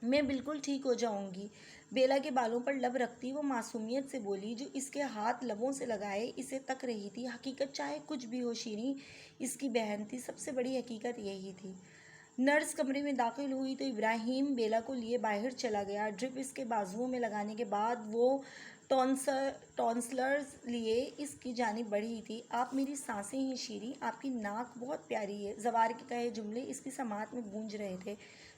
میں بالکل ٹھیک ہو جاؤں گی، بیلا کے بالوں پر لب رکھتی وہ معصومیت سے بولی، جو اس کے ہاتھ لبوں سے لگائے اسے تک رہی تھی۔ حقیقت چاہے کچھ بھی ہو شیریں اس کی بہن تھی، سب سے بڑی حقیقت یہی تھی۔ نرس کمرے میں داخل ہوئی تو ابراہیم بیلا کو لیے باہر چلا گیا۔ ڈرپ اس کے بازوؤں میں لگانے کے بعد وہ ٹونسلرز لیے اس کی جانب بڑھی تھی۔ آپ میری سانسیں ہیں شیریں، آپ کی ناک بہت پیاری ہے۔ زوار کے کہے جملے اس کی سماعت میں گونج رہے تھے۔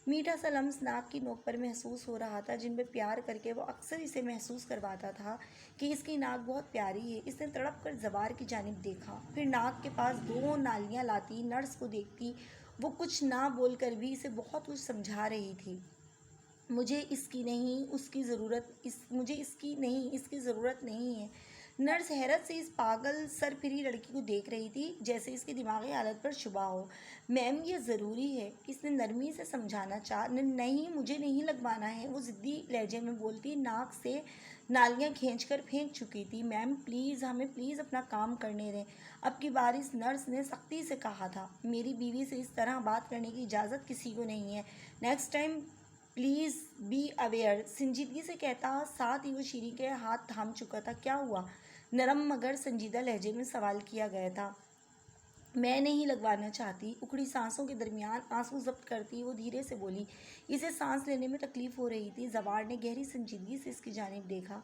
میٹھا سا لمس ناک کی نوک پر محسوس ہو رہا تھا جن پہ پیار کر کے وہ اکثر اسے محسوس کرواتا تھا کہ اس کی ناک بہت پیاری ہے۔ اس نے تڑپ کر زوار کی جانب دیکھا، پھر ناک کے پاس 2 نالیاں لاتی نرس کو دیکھتی۔ وہ کچھ نہ بول کر بھی اسے بہت کچھ سمجھا رہی تھی۔ مجھے اس کی ضرورت نہیں ہے۔ نرس حیرت سے اس پاگل سر پھری لڑکی کو دیکھ رہی تھی جیسے اس کی دماغی حالت پر شبہ ہو۔ میم یہ ضروری ہے، اس نے نرمی سے سمجھانا چاہا۔ نہیں مجھے نہیں لگوانا ہے، وہ ضدی لہجے میں بولتی ناک سے نالیاں کھینچ کر پھینک چکی تھی۔ میم پلیز ہمیں پلیز اپنا کام کرنے دیں، اب کی بار اس نرس نے سختی سے کہا تھا۔ میری بیوی سے اس طرح بات کرنے کی اجازت کسی کو نہیں ہے، next time please be aware, سنجیدگی سے کہتا، ساتھ ہی وہ شیریں کے ہاتھ تھام چکا تھا۔ کیا ہوا؟ نرم مگر سنجیدہ لہجے میں سوال کیا گیا تھا۔ میں نہیں لگوانا چاہتی، اکھڑی سانسوں کے درمیان آنسو ضبط کرتی وہ دھیرے سے بولی۔ اسے سانس لینے میں تکلیف ہو رہی تھی۔ زوار نے گہری سنجیدگی سے اس کی جانب دیکھا۔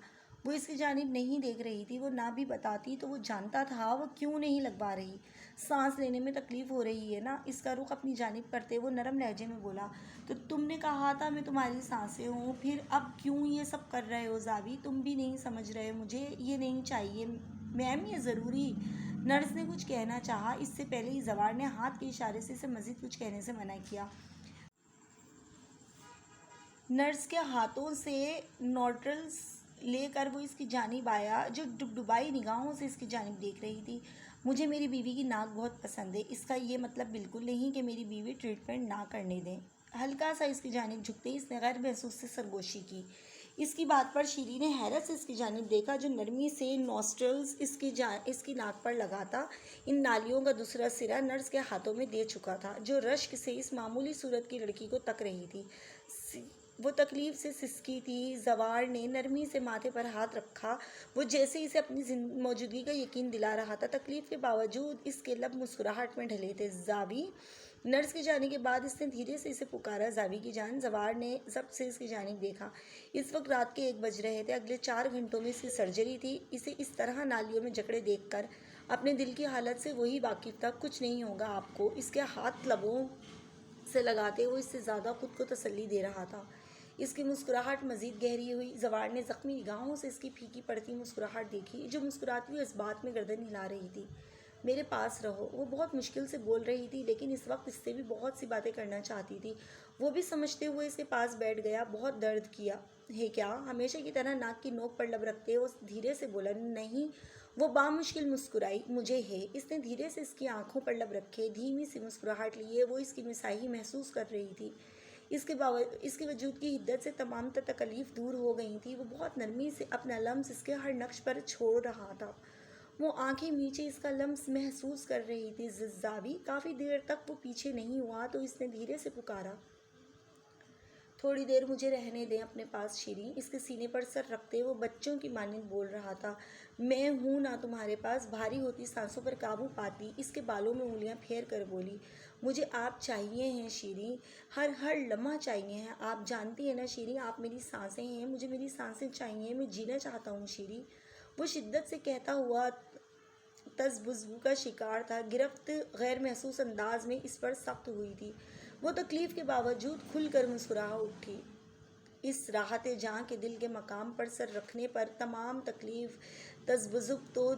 وہ اس کی جانب نہیں دیکھ رہی تھی۔ وہ نہ بھی بتاتی تو وہ جانتا تھا وہ کیوں نہیں لگوا رہی۔ سانس لینے میں تکلیف ہو رہی ہے نا؟ اس کا رخ اپنی جانب کرتے وہ نرم لہجے میں بولا۔ تو تم نے کہا تھا میں تمہاری سانسیں ہوں، پھر اب کیوں یہ سب کر رہے ہو زاوی؟ تم بھی نہیں سمجھ رہے، مجھے یہ نہیں چاہیے۔ میم یہ ضروری۔ نرس نے کچھ کہنا چاہا، اس سے پہلے ہی زوار نے ہاتھ کے اشارے سے اسے مزید کچھ کہنے سے منع کیا۔ نرس کے ہاتھوں سے نوٹرلز لے کر وہ اس کی جانب آیا جو ڈبڈبائی نگاہوں سے اس کی جانب دیکھ رہی تھی۔ مجھے میری بیوی کی ناک بہت پسند ہے، اس کا یہ مطلب بالکل نہیں کہ میری بیوی ٹریٹمنٹ نہ کرنے دیں۔ ہلکا سا اس کی جانب جھکتے اس نے غیر محسوس سے سرگوشی کی۔ اس کی بات پر شیریں نے حیرت سے اس کی جانب دیکھا جو نرمی سے نوسٹرلز اس کی ناک پر لگاتا ان نالیوں کا دوسرا سرا نرس کے ہاتھوں میں دے چکا تھا جو رشک سے اس معمولی صورت کی لڑکی کو تک رہی تھی۔ وہ تکلیف سے سسکی تھی۔ زوار نے نرمی سے ماتھے پر ہاتھ رکھا، وہ جیسے اسے اپنی موجودگی کا یقین دلا رہا تھا۔ تکلیف کے باوجود اس کے لب مسکراہٹ میں ڈھلے تھے۔ زاوی! نرس کے جانے کے بعد اس نے دھیرے سے اسے پکارا، زاوی کی جان۔ زوار نے ضبط سے اس کی جانب دیکھا۔ اس وقت رات کے 1 بج رہے تھے، اگلے 4 گھنٹوں میں اس کی سرجری تھی۔ اسے اس طرح نالیوں میں جکڑے دیکھ کر اپنے دل کی حالت سے وہی واقف تھا۔ کچھ نہیں ہوگا آپ کو، اس کے ہاتھ لبوں سے لگاتے وہ اس سے زیادہ خود کو تسلی دے رہا تھا۔ اس کی مسکراہٹ مزید گہری ہوئی۔ زوار نے زخمی نگاہوں سے اس کی پھیکی پڑتی مسکراہٹ دیکھی جو مسکراتی ہوئی اس بات میں گردن ہلا رہی تھی۔ میرے پاس رہو، وہ بہت مشکل سے بول رہی تھی لیکن اس وقت اس سے بھی بہت سی باتیں کرنا چاہتی تھی۔ وہ بھی سمجھتے ہوئے اس کے پاس بیٹھ گیا۔ بہت درد کیا ہے کیا؟ ہمیشہ کی طرح ناک کی نوک پر لب رکھتے وہ دھیرے سے بولا۔ نہیں، وہ بامشکل مسکرائی۔ مجھے ہے۔ اس نے دھیرے سے اس کی آنکھوں پر لب رکھے دھیمی سی مسکراہٹ لیے وہ اس کی مساحی محسوس کر رہی تھی۔ اس کے وجود کی حدت سے تمام تکلیف دور ہو گئی تھی۔ وہ بہت نرمی سے اپنا لمس اس کے ہر نقش پر چھوڑ رہا تھا۔ وہ آنکھیں میچے اس کا لمس محسوس کر رہی تھی۔ زاوی! کافی دیر تک وہ پیچھے نہیں ہوا تو اس نے دھیرے سے پکارا، تھوڑی دیر مجھے رہنے دیں اپنے پاس شیریں۔ اس کے سینے پر سر رکھتے وہ بچوں کی مانند بول رہا تھا۔ میں ہوں نا تمہارے پاس؟ بھاری ہوتی سانسوں پر قابو پاتی اس کے بالوں میں انگلیاں پھیر کر بولی۔ مجھے آپ چاہیے ہیں شیریں، ہر لمحہ چاہیے ہیں۔ آپ جانتی ہیں نا شیریں، آپ میری سانسیں ہیں، مجھے میری سانسیں چاہیے، میں جینا چاہتا ہوں شیریں۔ وہ شدت سے کہتا ہوا تذبذب کا شکار تھا۔ گرفت غیر محسوس انداز میں اس پر سخت ہوئی تھی۔ وہ تکلیف کے باوجود کھل کر مسکرا اٹھی۔ اس راحت جاں کے دل کے مقام پر سر رکھنے پر تمام تکلیف تذبذب تو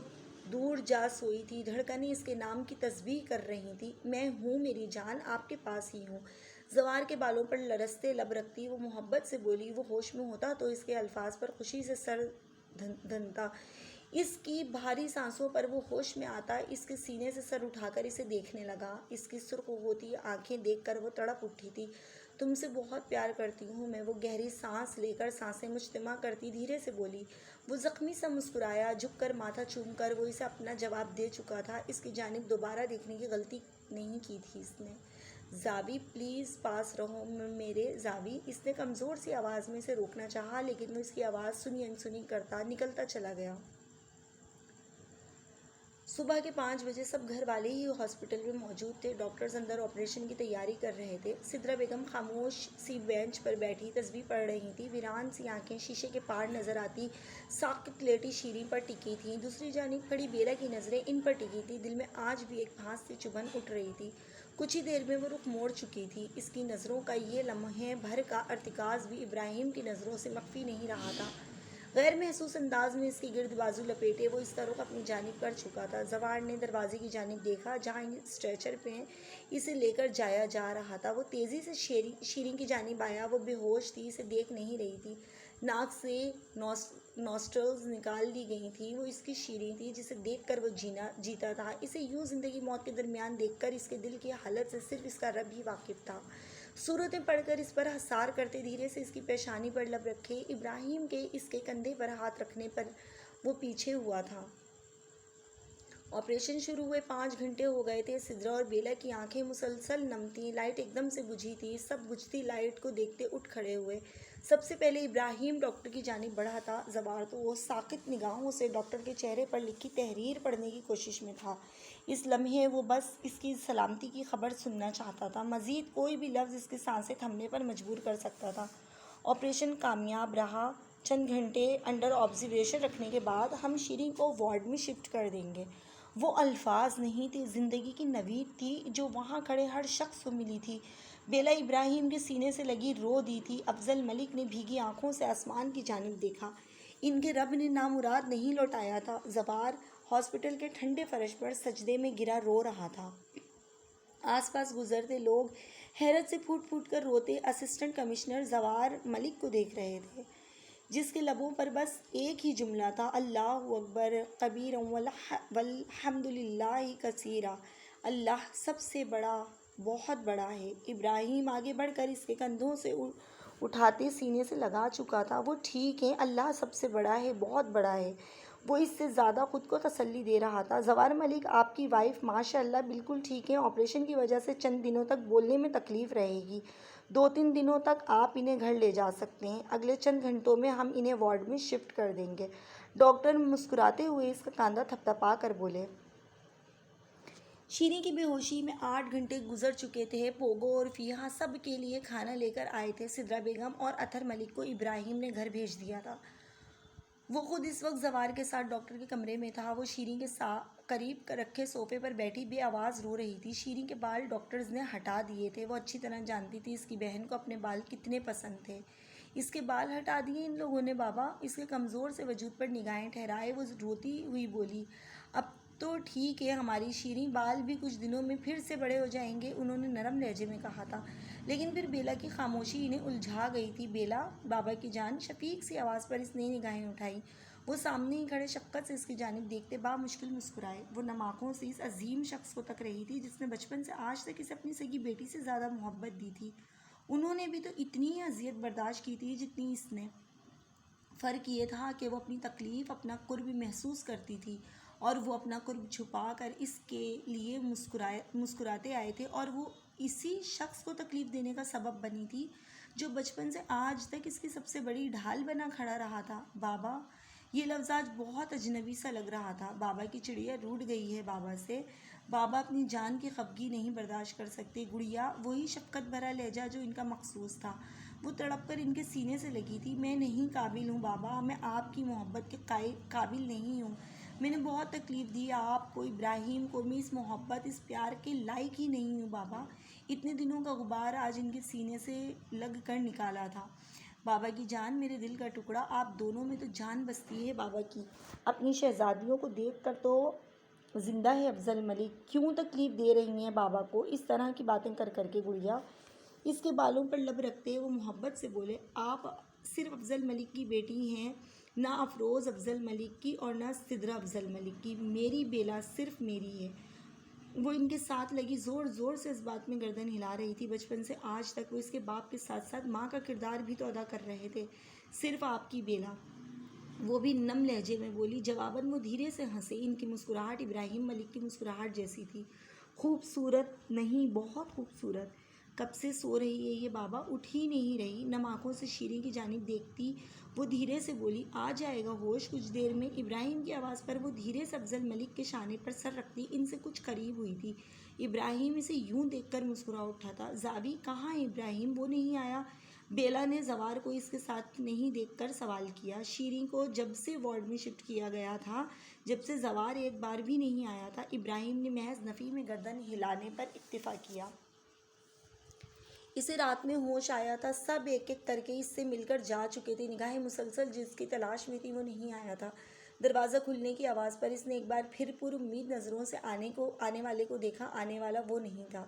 دور جا سوئی تھی۔ دھڑکنیں اس کے نام کی تسبیح کر رہی تھیں۔ میں ہوں میری جان، آپ کے پاس ہی ہوں۔ زوار کے بالوں پر لرزتے لب رکھتی وہ محبت سے بولی۔ وہ ہوش میں ہوتا تو اس کے الفاظ پر خوشی سے سر دھنتا، اس کی بھاری سانسوں پر وہ ہوش میں آتا، اس کے سینے سے سر اٹھا کر اسے دیکھنے لگا۔ اس کی سرخ ہوتی آنکھیں دیکھ کر وہ تڑپ اٹھی تھی۔ تم سے بہت پیار کرتی ہوں میں، وہ گہری سانس لے کر سانسیں مجتمع کرتی دھیرے سے بولی۔ وہ زخمی سا مسکرایا، جھک کر ماتھا چوم کر وہ اسے اپنا جواب دے چکا تھا۔ اس کی جانب دوبارہ دیکھنے کی غلطی نہیں کی تھی اس نے۔ زاوی پلیز پاس رہو میرے زاوی، اس نے کمزور سی آواز میں اسے روکنا چاہا لیکن وہ اس کی آواز سنی انسنی کرتا نکلتا چلا گیا۔ صبح کے 5 بجے سب گھر والے ہی ہاسپٹل میں موجود تھے۔ ڈاکٹرز اندر آپریشن کی تیاری کر رہے تھے۔ سدرا بیگم خاموش سی بینچ پر بیٹھی تسبیح پڑھ رہی تھیں۔ ویران سی آنکھیں شیشے کے پار نظر آتی ساکت لیٹی شیریں پر ٹکی تھیں۔ دوسری جانب کھڑی بیلا کی نظریں ان پر ٹکی تھیں۔ دل میں آج بھی ایک بھانس سی چبھن اٹھ رہی تھی۔ کچھ ہی دیر میں وہ رخ موڑ چکی تھی۔ اس کی نظروں کا یہ لمحے بھر کا ارتکاز بھی ابراہیم کی نظروں سے مخفی نہیں رہا تھا۔ غیر محسوس انداز میں اس کی گرد بازو لپیٹے وہ اس کا رخ اپنی جانب کر چکا تھا۔ زوار نے دروازے کی جانب دیکھا جہاں اسٹریچر پہ اسے لے کر جایا جا رہا تھا۔ وہ تیزی سے شیریں کی جانب آیا۔ وہ بے ہوش تھی، اسے دیکھ نہیں رہی تھی۔ ناک سے نوسٹرلز نکال دی گئی تھی۔ وہ اس کی شیریں تھی جسے دیکھ کر وہ جیتا تھا۔ اسے یوں زندگی موت کے درمیان دیکھ کر اس کے دل کی حالت سے صرف اس کا رب ہی واقف تھا۔ صورتیں پڑھ کر اس پر حسار کرتے دھیرے سے اس کی پیشانی پر لب رکھے۔ ابراہیم کے اس کے کندھے پر ہاتھ رکھنے پر وہ پیچھے ہوا تھا۔ آپریشن شروع ہوئے 5 گھنٹے ہو گئے تھے۔ سدرا اور بیلا کی آنکھیں مسلسل نم تھیں۔ لائٹ ایک دم سے بجھی تھی۔ سب بجھتی لائٹ کو دیکھتے اٹھ کھڑے ہوئے۔ سب سے پہلے ابراہیم ڈاکٹر کی جانب بڑھا تھا۔ زوار تو وہ ساکت نگاہوں سے ڈاکٹر کے چہرے پر لکھی تحریر پڑھنے کی کوشش میں تھا۔ اس لمحے وہ بس اس کی سلامتی کی خبر سننا چاہتا تھا۔ مزید کوئی بھی لفظ اس کی سانسیں تھمنے پر مجبور کر سکتا تھا۔ آپریشن کامیاب رہا۔ چند گھنٹے انڈر آبزرویشن رکھنے کے بعد ہم شیریں کو وارڈ میں شفٹ کر دیں گے۔ وہ الفاظ نہیں تھے، زندگی کی نوید تھی جو وہاں کھڑے ہر شخص کو ملی تھی۔ بیلا ابراہیم کے سینے سے لگی رو دی تھی۔ افضل ملک نے بھیگی آنکھوں سے آسمان کی جانب دیکھا۔ ان کے رب نے نامراد نہیں لوٹایا تھا۔ زوار ہاسپٹل کے ٹھنڈے فرش پر سجدے میں گرا رو رہا تھا۔ آس پاس گزرتے لوگ حیرت سے پھوٹ پھوٹ کر روتے اسسٹنٹ کمشنر زوار ملک کو دیکھ رہے تھے، جس کے لبوں پر بس ایک ہی جملہ تھا، اللہ اکبر کبیرا والحمد للہ کثیرا۔ اللہ سب سے بڑا، بہت بڑا ہے۔ ابراہیم آگے بڑھ کر اس کے کندھوں سے اٹھاتے سینے سے لگا چکا تھا۔ وہ ٹھیک ہے، اللہ سب سے بڑا ہے، بہت بڑا ہے۔ وہ اس سے زیادہ خود کو تسلی دے رہا تھا۔ زوار ملک، آپ کی وائف ماشاء اللہ بالکل ٹھیک ہے۔ آپریشن کی وجہ سے چند دنوں تک بولنے میں تکلیف رہے گی۔ 2-3 دنوں تک آپ انہیں گھر لے جا سکتے ہیں۔ اگلے چند گھنٹوں میں ہم انہیں وارڈ میں شفٹ کر دیں گے۔ ڈاکٹر مسکراتے ہوئے اس کا کاندھا تھپتھپا کر بولے۔ شیریں کی بے ہوشی میں 8 گھنٹے گزر چکے تھے۔ پوگو اور فیہا سب کے لیے کھانا لے کر آئے تھے۔ سدرا بیگم اور اطہر ملک کو ابراہیم نے گھر بھیج دیا تھا۔ وہ خود اس وقت زوار کے ساتھ ڈاکٹر کے کمرے میں تھا۔ وہ شیریں کے قریب رکھے صوفے پر بیٹھی بے آواز رو رہی تھی۔ شیریں کے بال ڈاکٹرز نے ہٹا دیے تھے۔ وہ اچھی طرح جانتی تھی اس کی بہن کو اپنے بال کتنے پسند تھے۔ اس کے بال ہٹا دیے ان لوگوں نے بابا؟ اس کے کمزور سے وجود پر نگاہیں ٹھہرائے وہ روتی ہوئی بولی۔ اب تو ٹھیک ہے ہماری شیریں، بال بھی کچھ دنوں میں پھر سے بڑے ہو جائیں گے، انہوں نے نرم لہجے میں کہا تھا۔ لیکن پھر بیلا کی خاموشی انہیں الجھا گئی تھی۔ بیلا، بابا کی جان، شفیق سی آواز پر اس نے نگاہیں اٹھائیں۔ وہ سامنے ہی کھڑے شفقت سے اس کی جانب دیکھتے بامشکل مسکرائے۔ وہ نم آنکھوں سے اس عظیم شخص کو تک رہی تھی جس نے بچپن سے آج تک اسے اپنی سگی بیٹی سے زیادہ محبت دی تھی۔ انہوں نے بھی تو اتنی ہی اذیت برداشت کی تھی جتنی اس نے۔ فرق یہ تھا کہ وہ اپنی تکلیف، اپنا قرب محسوس کرتی تھی اور وہ اپنا قرب چھپا کر اس کے لیے مسکراتے آئے تھے، اور وہ اسی شخص کو تکلیف دینے کا سبب بنی تھی جو بچپن سے آج تک اس کی سب سے بڑی ڈھال بنا کھڑا رہا تھا۔ بابا، یہ لفظ آج بہت اجنبی سا لگ رہا تھا۔ بابا کی چڑیا روٹھ گئی ہے بابا سے۔ بابا اپنی جان کی خفگی نہیں برداشت کر سکتے۔ گڑیا، وہی شفقت بھرا لہجہ جو ان کا مخصوص تھا، وہ تڑپ کر ان کے سینے سے لگی تھی۔ میں نہیں قابل ہوں بابا، میں آپ کی محبت کے قابل نہیں ہوں۔ میں نے بہت تکلیف دی آپ کو، ابراہیم کو۔ میں اس محبت، اس پیار کے لائق ہی نہیں ہوں بابا۔ اتنے دنوں کا غبار آج ان کے سینے سے لگ کر نکالا تھا۔ بابا کی جان، میرے دل کا ٹکڑا، آپ دونوں میں تو جان بستی ہے بابا کی۔ اپنی شہزادیوں کو دیکھ کر تو زندہ ہے افضل ملک۔ کیوں تکلیف دے رہی ہیں بابا کو اس طرح کی باتیں کر کر کے گڑیا؟ اس کے بالوں پر لب رکھتے وہ محبت سے بولے۔ آپ صرف افضل ملک کی بیٹی ہیں، نہ افروز افضل ملک کی اور نہ سدرا افضل ملک کی۔ میری بیلا صرف میری ہے۔ وہ ان کے ساتھ لگی زور زور سے اس بات میں گردن ہلا رہی تھی۔ بچپن سے آج تک وہ اس کے باپ کے ساتھ ساتھ ماں کا کردار بھی تو ادا کر رہے تھے۔ صرف آپ کی بیلا، وہ بھی نم لہجے میں بولی۔ جواباً وہ دھیرے سے ہنسے۔ ان کی مسکراہٹ ابراہیم ملک کی مسکراہٹ جیسی تھی۔ خوبصورت نہیں، بہت خوبصورت۔ کب سے سو رہی ہے یہ بابا، اٹھ ہی نہیں رہی۔ نم آنکھوں سے شیریں کی جانب دیکھتی وہ دھیرے سے بولی، آ جائے گا ہوش کچھ دیر میں۔ ابراہیم کی آواز پر وہ دھیرے سے افضل ملک کے شانے پر سر رکھتی ان سے کچھ قریب ہوئی تھی۔ ابراہیم اسے یوں دیکھ کر مسکرا اٹھا تھا۔ زابی کہاں ہے ابراہیم، وہ نہیں آیا؟ بیلا نے زوار کو اس کے ساتھ نہیں دیکھ کر سوال کیا۔ شیریں کو جب سے وارڈ میں شفٹ کیا گیا تھا، جب سے زوار ایک بار بھی نہیں آیا تھا۔ ابراہیم نے محض نفی میں گردن ہلانے پر اکتفا کیا۔ اسے رات میں ہوش آیا تھا، سب ایک ایک کر کے اس سے مل کر جا چکے تھے، نگاہیں مسلسل جس کی تلاش میں تھی وہ نہیں آیا تھا۔ دروازہ کھلنے کی آواز پر اس نے ایک بار پھر پر امید نظروں سے آنے والے کو دیکھا، آنے والا وہ نہیں تھا۔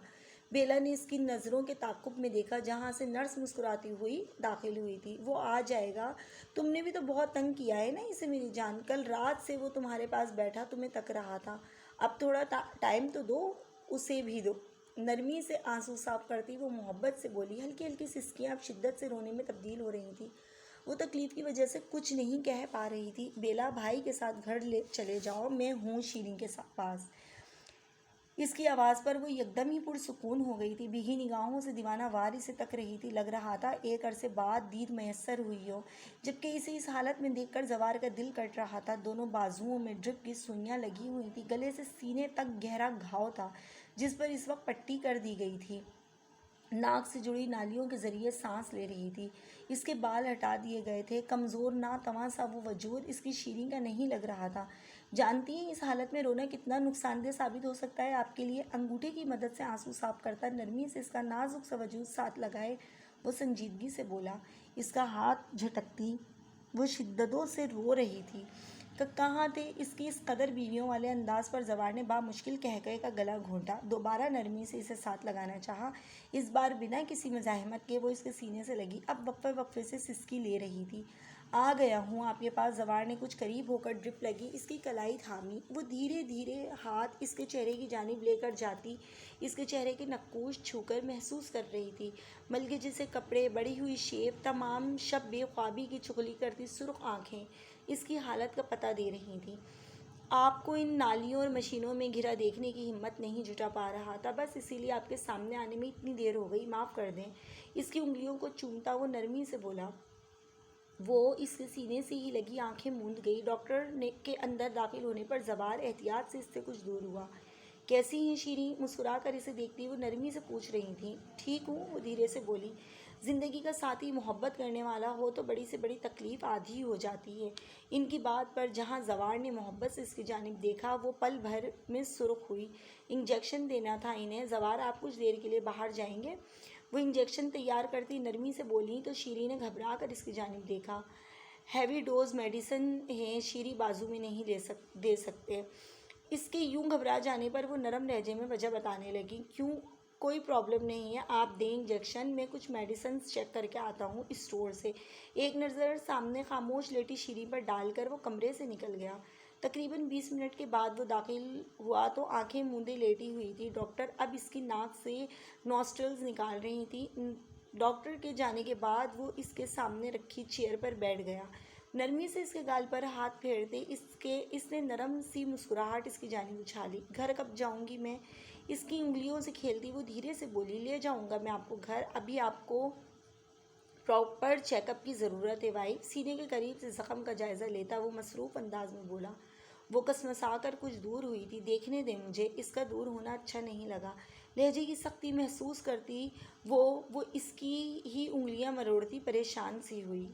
بیلا نے اس کی نظروں کے تعاقب میں دیکھا جہاں سے نرس مسکراتی ہوئی داخل ہوئی تھی۔ وہ آ جائے گا، تم نے بھی تو بہت تنگ کیا ہے نا اسے میری جان، کل رات سے وہ تمہارے پاس بیٹھا تمہیں تک رہا تھا، اب تھوڑا ٹائم تو دو، اسے بھی دو۔ نرمی سے آنسو صاف کرتی وہ محبت سے بولی، ہلکی ہلکی سسکیاں اب شدت سے رونے میں تبدیل ہو رہی تھیں۔ وہ تکلیف کی وجہ سے کچھ نہیں کہہ پا رہی تھی۔ بیلا بھائی کے ساتھ گھر چلے جاؤ، میں ہوں شیریں کے پاس۔ اس کی آواز پر وہ یکدم ہی پرسکون ہو گئی تھی، بھیگی نگاہوں سے دیوانہ وار اسے تک رہی تھی۔ لگ رہا تھا ایک عرصے بعد دید میسر ہوئی ہو، جبکہ اسے اس حالت میں دیکھ کر زوار کا دل کٹ رہا تھا۔ دونوں بازوؤں میں ڈرپ کی سوئیاں لگی ہوئی تھیں، گلے سے سینے تک گہرا گھاؤ تھا جس پر اس وقت پٹی کر دی گئی تھی۔ ناک سے جڑی نالیوں کے ذریعے سانس لے رہی تھی۔ اس کے بال ہٹا دیے گئے تھے، کمزور ناتواں سا وہ وجود اس کی شیریں کا نہیں لگ رہا تھا۔ جانتی ہیں اس حالت میں رونا کتنا نقصان دہ ثابت ہو سکتا ہے آپ کے لیے؟ انگوٹھے کی مدد سے آنسو صاف کرتا نرمی سے اس کا نازک سا وجود ساتھ لگائے وہ سنجیدگی سے بولا۔ اس کا ہاتھ جھٹکتی وہ شدتوں سے رو رہی تھی۔ کہاں تھے؟ اس کی اس قدر بیویوں والے انداز پر زوار نے بامشکل قہقہے کا گلا گھونٹا۔ دوبارہ نرمی سے اسے ساتھ لگانا چاہا، اس بار بنا کسی مزاحمت کے وہ اس کے سینے سے لگی، اب وقفے وقفے سے سسکی لے رہی تھی۔ آ گیا ہوں آپ کے پاس۔ زوار نے کچھ قریب ہو کر ڈرپ لگی اس کی کلائی تھامی، وہ دھیرے دھیرے ہاتھ اس کے چہرے کی جانب لے کر جاتی، اس کے چہرے کے نقوش چھو کر محسوس کر رہی تھی۔ ملگے جیسے کپڑے، بڑھی ہوئی شیپ، تمام شب بے خوابی کی چغلی کرتی سرخ آنکھیں اس کی حالت کا پتہ دے رہی تھیں۔ آپ کو ان نالیوں اور مشینوں میں گھرا دیکھنے کی ہمت نہیں جٹا پا رہا تھا، بس اسی لیے آپ کے سامنے آنے میں اتنی دیر ہو گئی، معاف کر دیں۔ اس کی انگلیوں کو چومتا وہ نرمی سے بولا۔ وہ اس کے سینے سے ہی لگی آنکھیں موند گئی۔ ڈاکٹر کے اندر داخل ہونے پر زوار احتیاط سے اس سے کچھ دور ہوا۔ کیسی ہیں شیریں؟ مسکرا کر اسے دیکھتی وہ نرمی سے پوچھ رہی تھیں۔ ٹھیک ہوں، وہ دھیرے سے بولی۔ زندگی کا ساتھی محبت کرنے والا ہو تو بڑی سے بڑی تکلیف آدھی ہو جاتی ہے۔ ان کی بات پر جہاں زوار نے محبت سے اس کی جانب دیکھا وہ پل بھر میں سرخ ہوئی۔ انجیکشن دینا تھا انہیں۔ زوار آپ کچھ دیر کے لیے باہر جائیں گے؟ وہ انجیکشن تیار کرتی نرمی سے بولی تو شیریں نے گھبرا کر اس کی جانب دیکھا۔ ہیوی ڈوز میڈیسن ہے شیریں، بازو میں نہیں دے سکتے۔ اس کے یوں گھبرا جانے پر وہ نرم لہجے میں وجہ بتانے لگی۔ کیوں؟ کوئی پرابلم نہیں ہے، آپ دیں انجیکشن، میں کچھ میڈیسنز چیک کر کے آتا ہوں اسٹور سے۔ ایک نظر سامنے خاموش لیٹی شیریں پر ڈال کر وہ کمرے سے نکل گیا۔ تقریباً 20 منٹ کے بعد وہ داخل ہوا تو آنکھیں موندے لیٹی ہوئی تھی۔ ڈاکٹر اب اس کی ناک سے نوسٹرلز نکال رہی تھی۔ ڈاکٹر کے جانے کے بعد وہ اس کے سامنے رکھی چیئر پر بیٹھ گیا۔ نرمی سے اس کے گال پر ہاتھ پھیرتے اس نے نرم سی مسکراہٹ اس کی جانب اچھالی۔ گھر کب جاؤں گی میں؟ اس کی انگلیوں سے کھیلتی وہ دھیرے سے بولی۔ لے جاؤں گا میں آپ کو گھر، ابھی آپ کو پراپر چیک اپ کی ضرورت ہے بھائی۔ سینے کے قریب سے زخم کا جائزہ لیتا وہ مصروف انداز میں بولا۔ وہ کسمسا کر کچھ دور ہوئی تھی۔ دیکھنے دیں مجھے۔ اس کا دور ہونا اچھا نہیں لگا۔ لہجے کی سختی محسوس کرتی وہ اس کی ہی انگلیاں مروڑتی پریشان سی ہوئی۔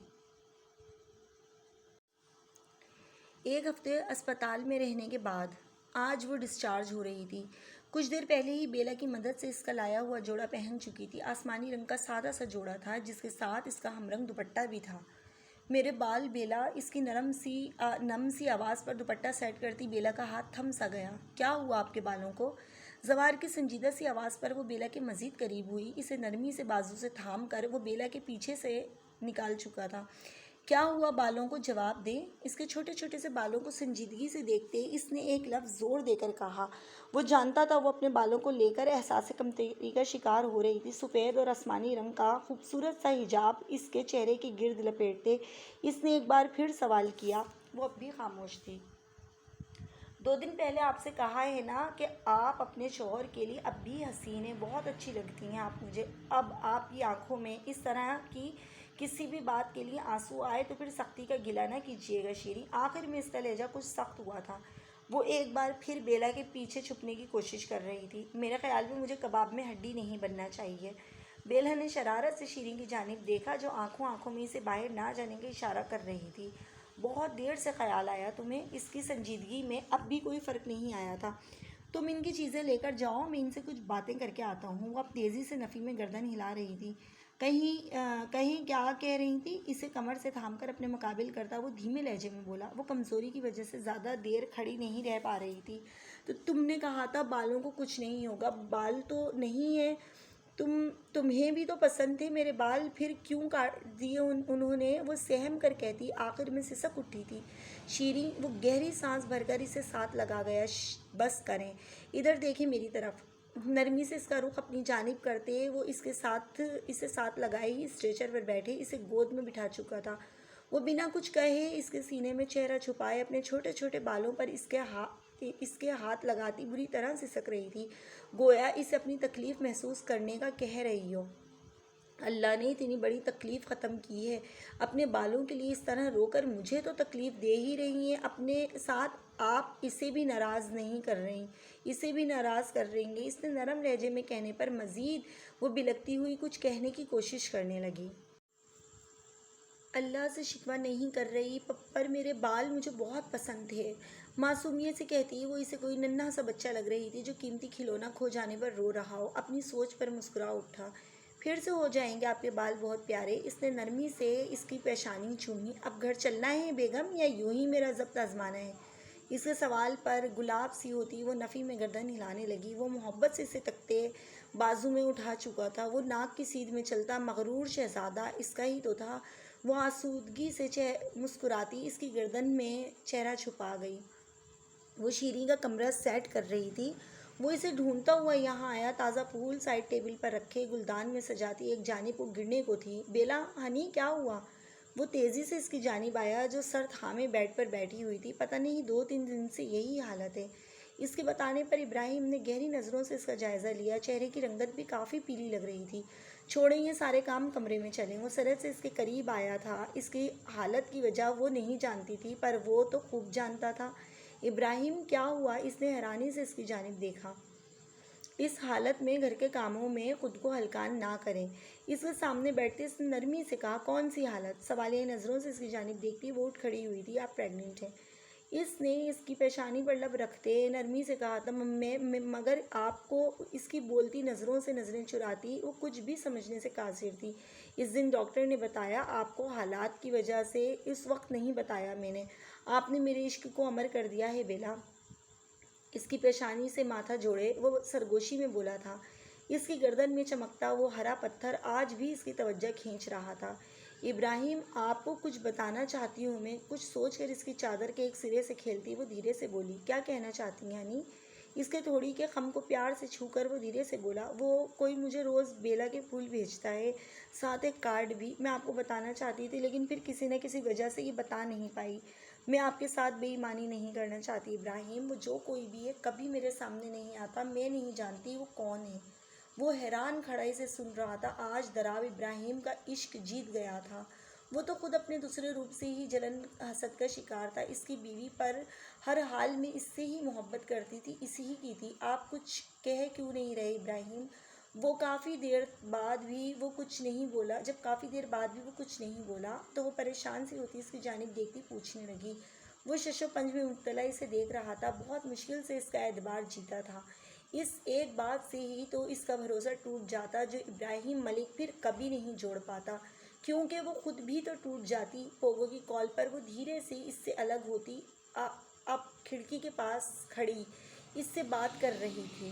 ایک ہفتے اسپتال میں رہنے کے بعد آج وہ ڈسچارج ہو رہی تھی۔ کچھ دیر پہلے ہی بیلا کی مدد سے اس کا لایا ہوا جوڑا پہن چکی تھی۔ آسمانی رنگ کا سادہ سا جوڑا تھا جس کے ساتھ اس کا ہم رنگ دوپٹہ بھی تھا۔ میرے بال بیلا، اس کی نم سی آواز پر دوپٹہ سیٹ کرتی بیلا کا ہاتھ تھم سا گیا۔ کیا ہوا آپ کے بالوں کو؟ زوار کی سنجیدہ سی آواز پر وہ بیلا کے مزید قریب ہوئی، اسے نرمی سے بازو سے تھام کر وہ بیلا کے پیچھے سے نکال چکا تھا۔ کیا ہوا بالوں کو؟ جواب دیں۔ اس کے چھوٹے چھوٹے سے بالوں کو سنجیدگی سے دیکھتے اس نے ایک لفظ زور دے کر کہا۔ وہ جانتا تھا وہ اپنے بالوں کو لے کر احساس کمتری کا شکار ہو رہی تھی۔ سفید اور آسمانی رنگ کا خوبصورت سا حجاب اس کے چہرے کے گرد لپیٹتے اس نے ایک بار پھر سوال کیا۔ وہ اب بھی خاموش تھی۔ 2 دن پہلے آپ سے کہا ہے نا کہ آپ اپنے شوہر کے لیے اب بھی حسین ہیں، بہت اچھی لگتی ہیں آپ مجھے۔ اب آپ کی آنکھوں میں اس طرح کی کسی بھی بات کے لیے آنسو آئے تو پھر سختی کا گلہ نہ کیجیے گا شیریں۔ آخر میں اس کا لہجہ کچھ سخت ہوا تھا۔ وہ ایک بار پھر بیلا کے پیچھے چھپنے کی کوشش کر رہی تھی۔ میرے خیال میں مجھے کباب میں ہڈی نہیں بننا چاہیے۔ بیلا نے شرارت سے شیریں کی جانب دیکھا جو آنکھوں میں اسے باہر نہ جانے کا اشارہ کر رہی تھی۔ بہت دیر سے خیال آیا تمہیں؟ اس کی سنجیدگی میں اب بھی کوئی فرق نہیں آیا تھا۔ تم ان کی چیزیں لے کر جاؤ، میں ان سے کچھ باتیں کر کے آتا ہوں۔ وہ اب تیزی سے نفی میں گردن ہلا رہی تھی۔ کہیں کیا کہہ رہی تھی؟ اسے کمر سے تھام کر اپنے مقابل کرتا وہ دھیمے لہجے میں بولا۔ وہ کمزوری کی وجہ سے زیادہ دیر کھڑی نہیں رہ پا رہی تھی۔ تو تم نے کہا تھا بالوں کو کچھ نہیں ہوگا۔ بال تو نہیں ہیں، تمہیں بھی تو پسند تھے میرے بال، پھر کیوں کاٹ دیے انہوں نے؟ وہ سہم کر کہتی۔ آخر میں سسک اٹھی تھی شیریں۔ وہ گہری سانس بھر کر اسے ساتھ لگا گیا۔ بس کریں، ادھر دیکھیں میری طرف۔ نرمی سے اس کا رخ اپنی جانب کرتے وہ اسے ساتھ لگائے ہی اسٹریچر پر بیٹھے اسے گود میں بٹھا چکا تھا۔ وہ بنا کچھ کہے اس کے سینے میں چہرہ چھپائے اپنے چھوٹے چھوٹے بالوں پر اس کے ہاتھ لگاتی بری طرح سسک رہی تھی، گویا اسے اپنی تکلیف محسوس کرنے کا کہہ رہی ہو۔ اللہ نے اتنی بڑی تکلیف ختم کی ہے، اپنے بالوں کے لیے اس طرح رو کر مجھے تو تکلیف دے ہی رہی ہیں، اپنے ساتھ آپ اسے بھی ناراض نہیں کر رہی، اسے بھی ناراض کر رہیں گے۔ اس نے نرم لہجے میں کہنے پر مزید وہ بلکتی ہوئی کچھ کہنے کی کوشش کرنے لگی۔ اللہ سے شکوہ نہیں کر رہی، پر میرے بال مجھے بہت پسند تھے، معصومیت سے کہتی وہ اسے کوئی ننھا سا بچہ لگ رہی تھی جو قیمتی کھلونا کھو جانے پر رو رہا ہو۔ اپنی سوچ پر مسکرا اٹھا۔ پھر سے ہو جائیں گے آپ کے بال بہت پیارے۔ اس نے نرمی سے اس کی پیشانی چومی۔ اب گھر چلنا ہے بیگم یا یوں ہی میرا ضبط آزمانا ہے؟ اس کے سوال پر گلاب سی ہوتی وہ نفی میں گردن ہلانے لگی۔ وہ محبت سے اسے تکتے بازو میں اٹھا چکا تھا۔ وہ ناک کی سیدھ میں چلتا مغرور شہزادہ اس کا ہی تو تھا۔ وہ آسودگی سے مسکراتی اس کی گردن میں چہرہ چھپا گئی۔ وہ شیریں کا کمرہ سیٹ کر رہی تھی۔ وہ اسے ڈھونڈتا ہوا یہاں آیا۔ تازہ پھول سائڈ ٹیبل پر رکھے گلدان میں سجاتی ایک جانب وہ گرنے کو تھی۔ بیلا ہنی کیا ہوا؟ وہ تیزی سے اس کی جانب آیا جو سر تھامے بیڈ پر بیٹھی ہوئی تھی۔ پتہ نہیں 2-3 دن سے یہی حالت ہے۔ اس کے بتانے پر ابراہیم نے گہری نظروں سے اس کا جائزہ لیا۔ چہرے کی رنگت بھی کافی پیلی لگ رہی تھی۔ چھوڑیں یہ سارے کام، کمرے میں چلیں۔ وہ سرعت سے اس کے قریب آیا تھا۔ اس کی حالت کی وجہ وہ نہیں جانتی تھی، پر وہ تو خوب جانتا تھا۔ ابراہیم کیا ہوا؟ اس نے حیرانی سے اس کی جانب دیکھا۔ اس حالت میں گھر کے کاموں میں خود کو ہلکان نہ کریں۔ اس کے سامنے بیٹھتے اس نے نرمی سے کہا۔ کون سی حالت؟ سوالیہ نظروں سے اس کی جانب دیکھتی وہ اٹھ کھڑی ہوئی تھی۔ آپ پریگننٹ ہیں؟ اس نے اس کی پیشانی پر لب رکھتے نرمی سے کہا تھا، مگر آپ کو اس کی بولتی نظروں سے نظریں چراتی وہ کچھ بھی سمجھنے سے قاصر تھی۔ اس دن ڈاکٹر نے بتایا آپ کو، حالات کی وجہ سے اس وقت نہیں بتایا میں نے۔ آپ نے میرے عشق کو امر کر دیا ہے بیلا۔ اس کی پیشانی سے ماتھا جوڑے وہ سرگوشی میں بولا تھا۔ اس کی گردن میں چمکتا وہ ہرا پتھر آج بھی اس کی توجہ کھینچ رہا تھا۔ ابراہیم آپ کو کچھ بتانا چاہتی ہوں میں۔ کچھ سوچ کر اس کی چادر کے ایک سرے سے کھیلتی وہ دھیرے سے بولی۔ کیا کہنا چاہتی ہیں ہنی؟ اس کے تھوڑی کے خم کو پیار سے چھو کر وہ دھیرے سے بولا۔ وہ کوئی مجھے روز بیلا کے پھول بھیجتا ہے، ساتھ ایک کارڈ بھی۔ میں آپ کو بتانا چاہتی تھی لیکن پھر کسی نہ کسی وجہ سے یہ بتا نہیں پائی۔ میں آپ کے ساتھ بے ایمانی نہیں کرنا چاہتی ابراہیم۔ وہ جو کوئی بھی ہے کبھی میرے سامنے نہیں آتا، میں نہیں جانتی وہ کون ہے۔ وہ حیران کھڑا اسے سن رہا تھا۔ آج دراب ابراہیم کا عشق جیت گیا تھا۔ وہ تو خود اپنے دوسرے روپ سے ہی جلن حسد کا شکار تھا۔ اس کی بیوی پر ہر حال میں اس سے ہی محبت کرتی تھی، اسی ہی کی تھی۔ آپ کچھ کہہ کیوں نہیں رہے ابراہیم؟ وہ کافی دیر بعد بھی وہ کچھ نہیں بولا۔ جب کافی دیر بعد بھی وہ کچھ نہیں بولا تو وہ پریشان سی ہوتی اس کی جانب دیکھتی پوچھنے لگی۔ وہ شش و پنج میں مبتلا اسے دیکھ رہا تھا، بہت مشکل سے اس کا اعتبار جیتا تھا۔ اس ایک بات سے ہی تو اس کا بھروسہ ٹوٹ جاتا جو ابراہیم ملک پھر کبھی نہیں جوڑ پاتا، کیونکہ وہ خود بھی تو ٹوٹ جاتی۔ پوگو کی کال پر وہ دھیرے سے اس سے الگ ہوتی، اب کھڑکی کے پاس کھڑی اس سے بات کر رہی تھی۔